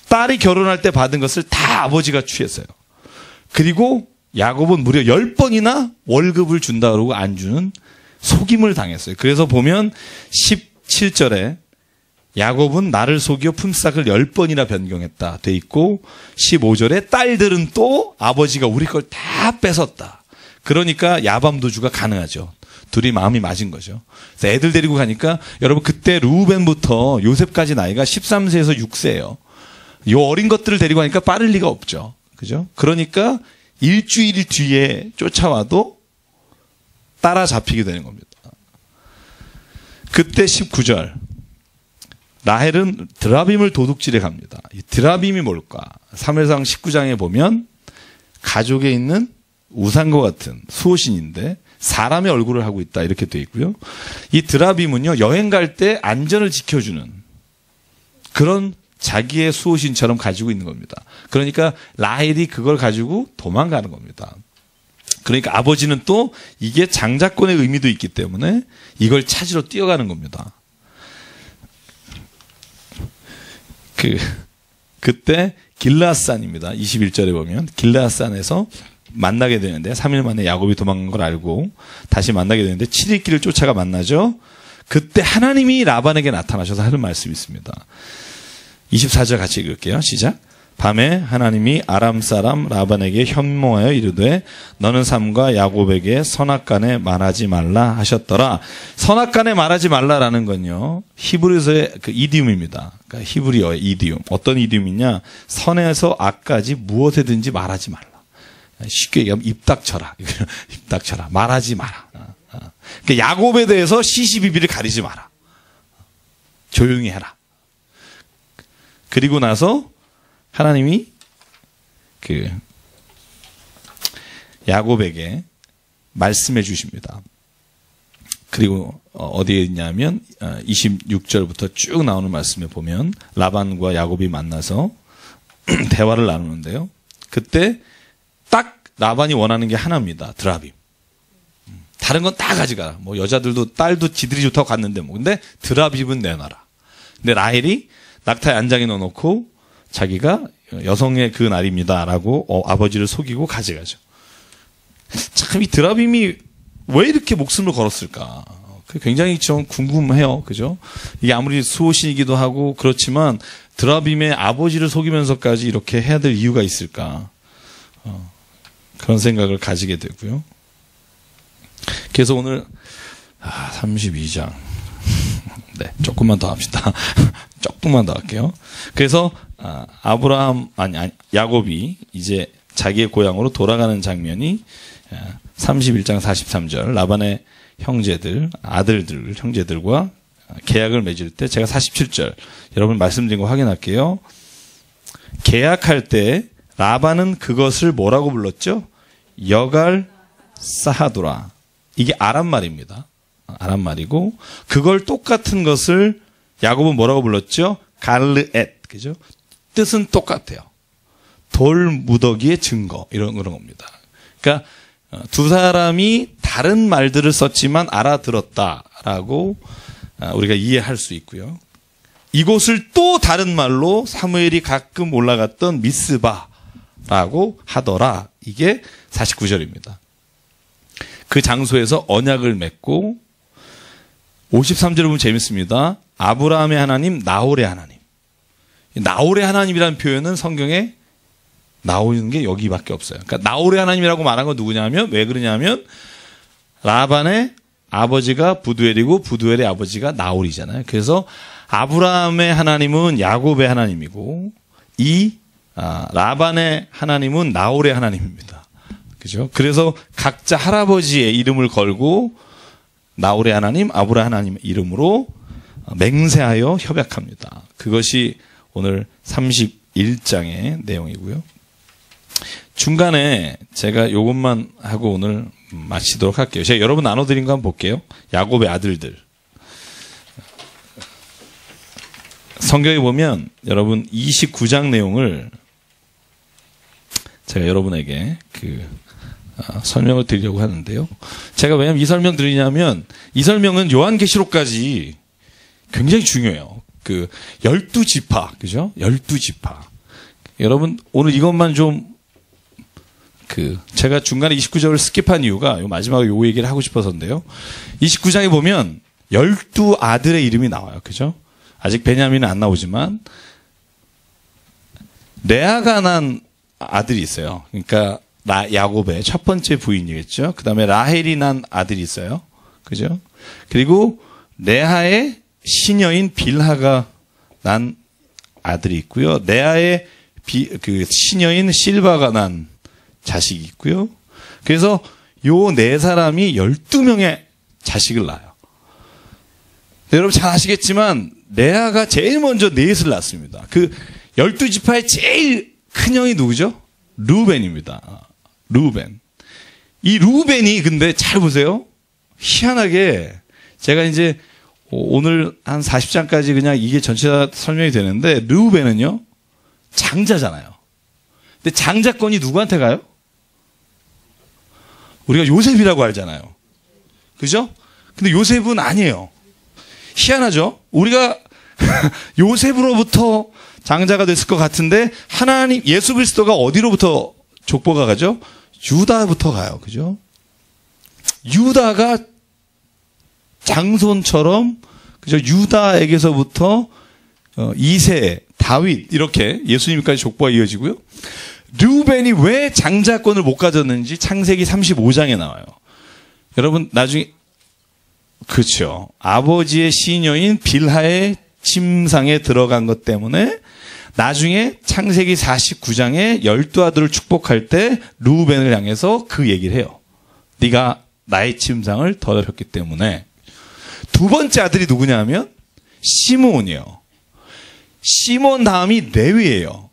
딸이 결혼할 때 받은 것을 다 아버지가 취했어요. 그리고 야곱은 무려 10번이나 월급을 준다 그러고 안 주는 속임을 당했어요. 그래서 보면 17절에 야곱은 나를 속여 품삯을 10번이나 변경했다 돼 있고 15절에 딸들은 또 아버지가 우리 걸 다 뺏었다. 그러니까 야밤도주가 가능하죠. 둘이 마음이 맞은 거죠. 그래서 애들 데리고 가니까 여러분 그때 루벤부터 요셉까지 나이가 13세에서 6세예요. 요 어린 것들을 데리고 가니까 빠를 리가 없죠. 그죠? 그러니까 일주일 뒤에 쫓아와도 따라잡히게 되는 겁니다. 그때 19절. 라헬은 드라빔을 도둑질해 갑니다. 이 드라빔이 뭘까? 사무엘상 19장에 보면 가족에 있는 우상과 같은 수호신인데 사람의 얼굴을 하고 있다 이렇게 돼 있고요. 이 드라빔은요 여행 갈 때 안전을 지켜주는 그런 자기의 수호신처럼 가지고 있는 겁니다. 그러니까 라헬이 그걸 가지고 도망가는 겁니다. 그러니까 아버지는 또 이게 장자권의 의미도 있기 때문에 이걸 찾으러 뛰어가는 겁니다. 그때 길라앗산입니다. 21절에 보면 길라앗산에서 만나게 되는데 3일 만에 야곱이 도망간 걸 알고 다시 만나게 되는데 7일 길을 쫓아가 만나죠. 그때 하나님이 라반에게 나타나셔서 하는 말씀이 있습니다. 24절 같이 읽을게요. 시작. 밤에 하나님이 아람 사람 라반에게 현몽하여 이르되 너는 삼가 야곱에게 선악간에 말하지 말라 하셨더라. 선악간에 말하지 말라라는 건요 히브리어의 그 이디움입니다. 그러니까 히브리어의 이디움. 어떤 이디움이냐? 선에서 악까지 무엇에든지 말하지 말라. 쉽게 얘기하면 입 닥쳐라. 입 닥쳐라. 말하지 마라. 그러니까 야곱에 대해서 시시비비를 가리지 마라. 조용히 해라. 그리고 나서 하나님이 야곱에게 말씀해 주십니다. 그리고 어디에 있냐면 26절부터 쭉 나오는 말씀에 보면 라반과 야곱이 만나서 대화를 나누는데요. 그때 딱 라반이 원하는 게 하나입니다. 드라빔. 다른 건 다 가져가라. 뭐 여자들도 딸도 지들이 좋다고 갔는데 뭐. 근데 드라빔은 내놔라. 근데 라헬이 낙타에 안장에 넣어놓고 자기가 여성의 그 날입니다라고 아버지를 속이고 가져가죠. 참 이 드라빔이 왜 이렇게 목숨을 걸었을까? 굉장히 좀 궁금해요. 그죠? 이게 아무리 수호신이기도 하고 그렇지만 드라빔의 아버지를 속이면서까지 이렇게 해야 될 이유가 있을까? 그런 생각을 가지게 되고요. 그래서 오늘 32장 네, 조금만 더 합시다. 조금만 더 할게요. 그래서 야곱이 이제 자기의 고향으로 돌아가는 장면이 31장 43절 라반의 형제들과 계약을 맺을 때 제가 47절 여러분 말씀드린 거 확인할게요. 계약할 때 라반은 그것을 뭐라고 불렀죠? 여갈 사하도라. 이게 아람 말입니다. 아람 말이고 그걸 똑같은 것을 야곱은 뭐라고 불렀죠? 갈르엣. 그죠? 뜻은 똑같아요. 돌 무더기의 증거 이런 겁니다. 그러니까 두 사람이 다른 말들을 썼지만 알아들었다라고 우리가 이해할 수 있고요. 이곳을 또 다른 말로 사무엘이 가끔 올라갔던 미스바라고 하더라. 이게 49절입니다. 그 장소에서 언약을 맺고 53절을 보면 재밌습니다. 아브라함의 하나님, 나홀의 하나님. 나홀의 하나님이라는 표현은 성경에 나오는 게 여기밖에 없어요. 그러니까 나홀의 하나님이라고 말한 건 누구냐면 왜 그러냐면 라반의 아버지가 부두엘이고 부두엘의 아버지가 나홀이잖아요. 그래서 아브라함의 하나님은 야곱의 하나님이고 라반의 하나님은 나홀의 하나님입니다. 그죠? 그래서 각자 할아버지의 이름을 걸고 나홀의 하나님, 아브라함 하나님 이름으로 맹세하여 협약합니다. 그것이 오늘 31장의 내용이고요. 중간에 제가 이것만 하고 오늘 마치도록 할게요. 제가 여러분 나눠드린 거 한번 볼게요. 야곱의 아들들. 성경에 보면 여러분 29장 내용을 제가 여러분에게 설명을 드리려고 하는데요. 제가 왜냐면 이 설명 드리냐면 이 설명은 요한계시록까지 굉장히 중요해요. 12지파, 그죠? 12지파. 여러분 오늘 이것만 좀 제가 중간에 29절을 스킵한 이유가 마지막에 요 얘기를 하고 싶어서인데요. 29장에 보면 12아들의 이름이 나와요. 그죠? 아직 베냐민은 안 나오지만 레아가 난 아들이 있어요. 그러니까 야곱의 첫 번째 부인이겠죠. 그 다음에 라헬이 난 아들이 있어요. 그죠? 그리고 레아의 시녀인 빌하가 난 아들이 있고요. 레아의 시녀인 실바가 난 자식이 있고요. 그래서 요 네 사람이 12명의 자식을 낳아요. 여러분 잘 아시겠지만 레아가 제일 먼저 넷을 낳습니다. 12지파의 제일 큰 형이 누구죠? 르우벤입니다. 르우벤. 이 르우벤이 근데 잘 보세요. 희한하게 제가 이제 오늘 한 40장까지 그냥 이게 전체 다 설명이 되는데 르우벤은요. 장자잖아요. 근데 장자권이 누구한테 가요? 우리가 요셉이라고 알잖아요. 그죠? 근데 요셉은 아니에요. 희한하죠? 우리가 요셉으로부터 장자가 됐을 것 같은데 하나님 예수 그리스도가 어디로부터 족보가 가죠? 유다부터 가요. 그죠? 유다가 장손처럼 그죠? 유다에게서부터 2세 다윗 이렇게 예수님까지 족보가 이어지고요. 르우벤이 왜 장자권을 못 가졌는지 창세기 35장에 나와요. 여러분 나중에 그렇죠. 아버지의 시녀인 빌하의 침상에 들어간 것 때문에 나중에 창세기 49장에 12아들을 축복할 때 르우벤을 향해서 그 얘기를 해요. 네가 나의 침상을 더럽혔기 때문에. 두 번째 아들이 누구냐면 시므온이에요. 시몬 다음이 레위예요.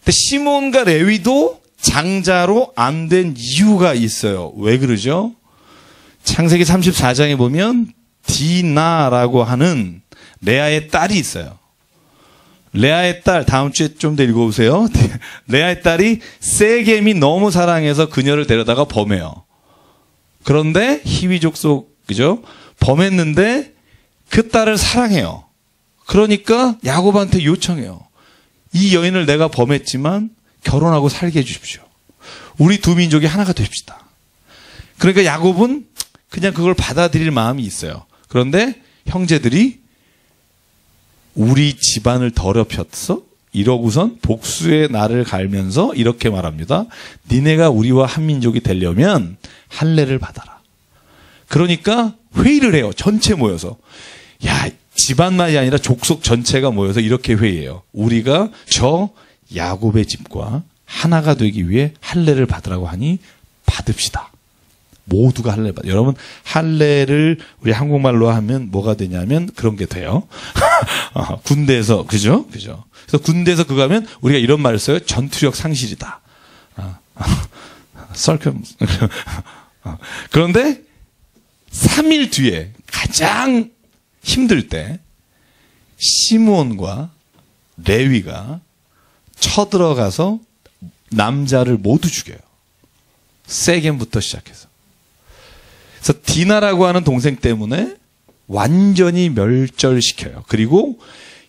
근데 시몬과 레위도 장자로 안 된 이유가 있어요. 왜 그러죠? 창세기 34장에 보면 디나라고 하는 레아의 딸이 있어요. 레아의 딸, 다음 주에 좀 더 읽어보세요. 레아의 딸이 세겜이 너무 사랑해서 그녀를 데려다가 범해요. 그런데 히위족 그죠? 범했는데 그 딸을 사랑해요. 그러니까 야곱한테 요청해요. 이 여인을 내가 범했지만 결혼하고 살게 해주십시오. 우리 두 민족이 하나가 됩시다. 그러니까 야곱은 그냥 그걸 받아들일 마음이 있어요. 그런데 형제들이 우리 집안을 더럽혔어? 이러고선 복수의 날을 갈면서 이렇게 말합니다. 니네가 우리와 한 민족이 되려면 할례를 받아라. 그러니까 회의를 해요. 전체 모여서. 야, 집안만이 아니라 족속 전체가 모여서 이렇게 회의해요. 우리가 저 야곱의 집과 하나가 되기 위해 할례를 받으라고 하니 받읍시다. 모두가 할례 받아. 여러분, 할례를 우리 한국말로 하면 뭐가 되냐면 그런 게 돼요. 군대에서, 그죠? 그죠? 그래서 군대에서 그거 하면 우리가 이런 말을 써요. 전투력 상실이다. 그런데 3일 뒤에 가장 힘들 때 시므온과 레위가 쳐들어가서 남자를 모두 죽여요. 세겜부터 시작해서. 그래서 디나라고 하는 동생 때문에 완전히 멸절시켜요. 그리고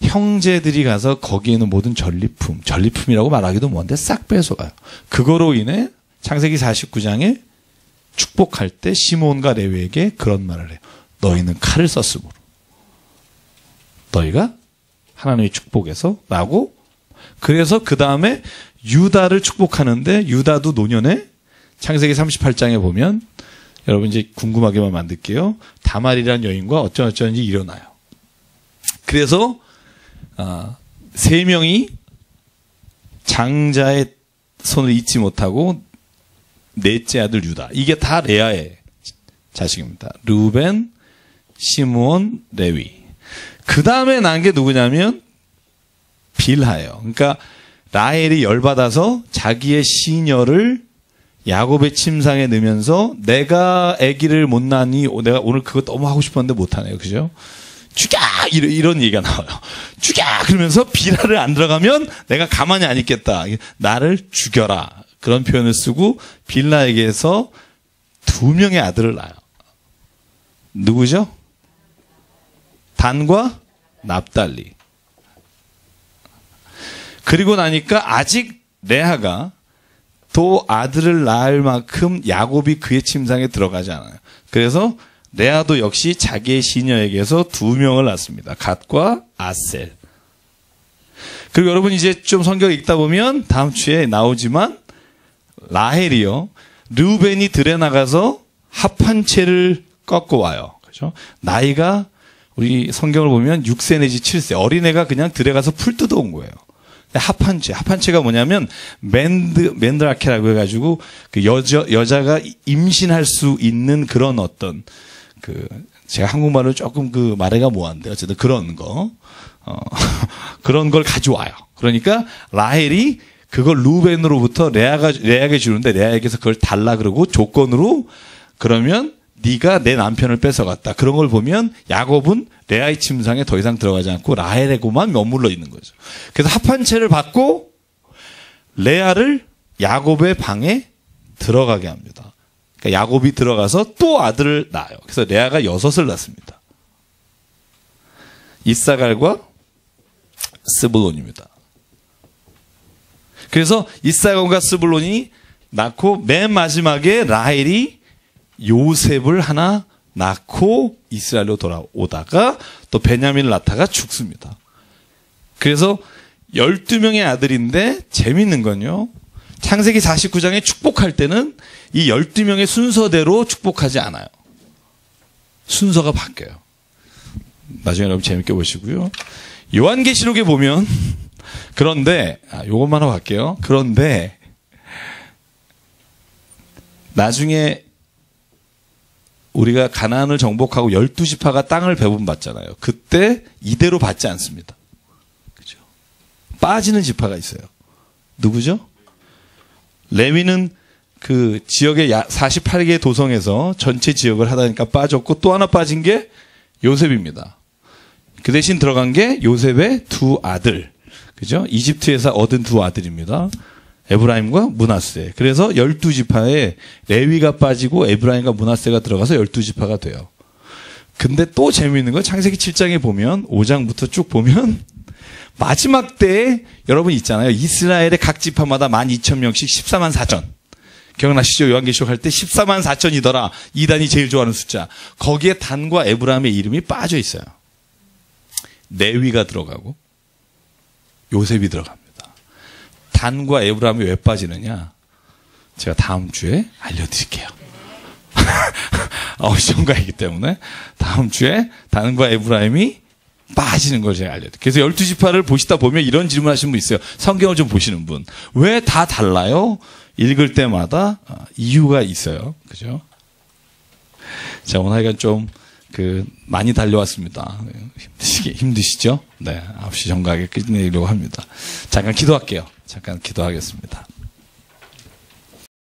형제들이 가서 거기에 있는 모든 전리품이라고 말하기도 뭐한데 싹 뺏어가요. 그거로 인해 창세기 49장에 축복할 때 시므온과 레위에게 그런 말을 해요. 너희는 칼을 썼으므로 너희가 하나님의 축복에서 라고. 그래서 그 다음에 유다를 축복하는데 유다도 노년에 창세기 38장에 보면 여러분 이제 궁금하게만 만들게요. 다말이라는 여인과 어쩌는지 일어나요. 그래서 세 명이 장자의 손을 잊지 못하고 넷째 아들 유다. 이게 다 레아의 자식입니다. 르우벤, 시므온, 레위. 그 다음에 난 게 누구냐면 빌하예요. 그러니까 라헬이 열받아서 자기의 시녀를 야곱의 침상에 넣으면서 내가 아기를 못 낳니 내가 오늘 그거 너무 하고 싶었는데 못하네요. 그죠? 죽여! 이런 얘기가 나와요. 죽여! 그러면서 빌하를 안 들어가면 내가 가만히 안 있겠다. 나를 죽여라. 그런 표현을 쓰고 빌라에게서 2명의 아들을 낳아요. 누구죠? 단과 납달리. 그리고 나니까 아직 레아가 또 아들을 낳을 만큼 야곱이 그의 침상에 들어가지 않아요. 그래서 레아도 역시 자기의 시녀에게서 2명을 낳습니다. 갓과 아셀. 그리고 여러분 이제 좀 성경 읽다 보면 다음 주에 나오지만 라헬이요. 르우벤이 들에 나가서 합한 채를 꺾고 와요. 그죠? 나이가 우리 성경을 보면 6세 내지 7세. 어린애가 그냥 들에 가서 풀 뜯어온 거예요. 합한채가 뭐냐면 맨드라케라고 해가지고 그 여자가 임신할 수 있는 그런 어떤 제가 한국말로 조금 말해가 뭐한데 어쨌든 그런 거 그런 걸 가져와요. 그러니까 라헬이 그걸 루벤으로부터 레아에게 주는데 레아에게서 그걸 달라 그러고 조건으로 그러면 네가 내 남편을 뺏어갔다. 그런 걸 보면 야곱은 레아의 침상에 더 이상 들어가지 않고 라헬에고만 머물러 있는 거죠. 그래서 합한 채를 받고 레아를 야곱의 방에 들어가게 합니다. 그러니까 야곱이 들어가서 또 아들을 낳아요. 그래서 레아가 6을 낳습니다. 이사갈과 스불론입니다. 그래서 이사갈과 스불론이 낳고 맨 마지막에 라헬이 요셉을 하나 낳고 이스라엘로 돌아오다가 또 베냐민을 낳다가 죽습니다. 그래서 12명의 아들인데 재밌는 건요. 창세기 49장에 축복할 때는 이 12명의 순서대로 축복하지 않아요. 순서가 바뀌어요. 나중에 여러분 재밌게 보시고요. 요한계시록에 보면 그런데 요것만 하고 갈게요. 그런데 나중에 우리가 가나안을 정복하고 12지파가 땅을 배분받잖아요. 그때 이대로 받지 않습니다. 그죠? 빠지는 지파가 있어요. 누구죠? 레위는 그 지역의 48개의 도성에서 전체 지역을 하다니까 빠졌고 또 하나 빠진 게 요셉입니다. 그 대신 들어간 게 요셉의 2 아들. 그죠? 이집트에서 얻은 2 아들입니다. 에브라임과 므낫세. 그래서 12지파에 레위가 빠지고 에브라임과 므낫세가 들어가서 12지파가 돼요. 근데 또 재미있는 건 창세기 7장에 보면 5장부터 쭉 보면 마지막 때에 여러분 있잖아요. 이스라엘의 각 지파마다 12,000명씩 14만 4천. 기억나시죠? 요한계시록 할 때 14만 4천이더라. 이단이 제일 좋아하는 숫자. 거기에 단과 에브라임의 이름이 빠져 있어요. 레위가 들어가고 요셉이 들어갑니다. 단과 에브라임이 왜 빠지느냐? 제가 다음 주에 알려드릴게요. 9시 정가이기 때문에 다음 주에 단과 에브라임이 빠지는 걸 제가 알려드릴게요. 그래서 12지파를 보시다 보면 이런 질문 하시는 분 있어요. 성경을 좀 보시는 분. 왜 다 달라요? 읽을 때마다 이유가 있어요. 그죠? 자, 오늘 하여간 좀 많이 달려왔습니다. 힘드시죠? 네. 9시 정각에 끝내려고 합니다. 잠깐 기도할게요. 잠깐 기도하겠습니다.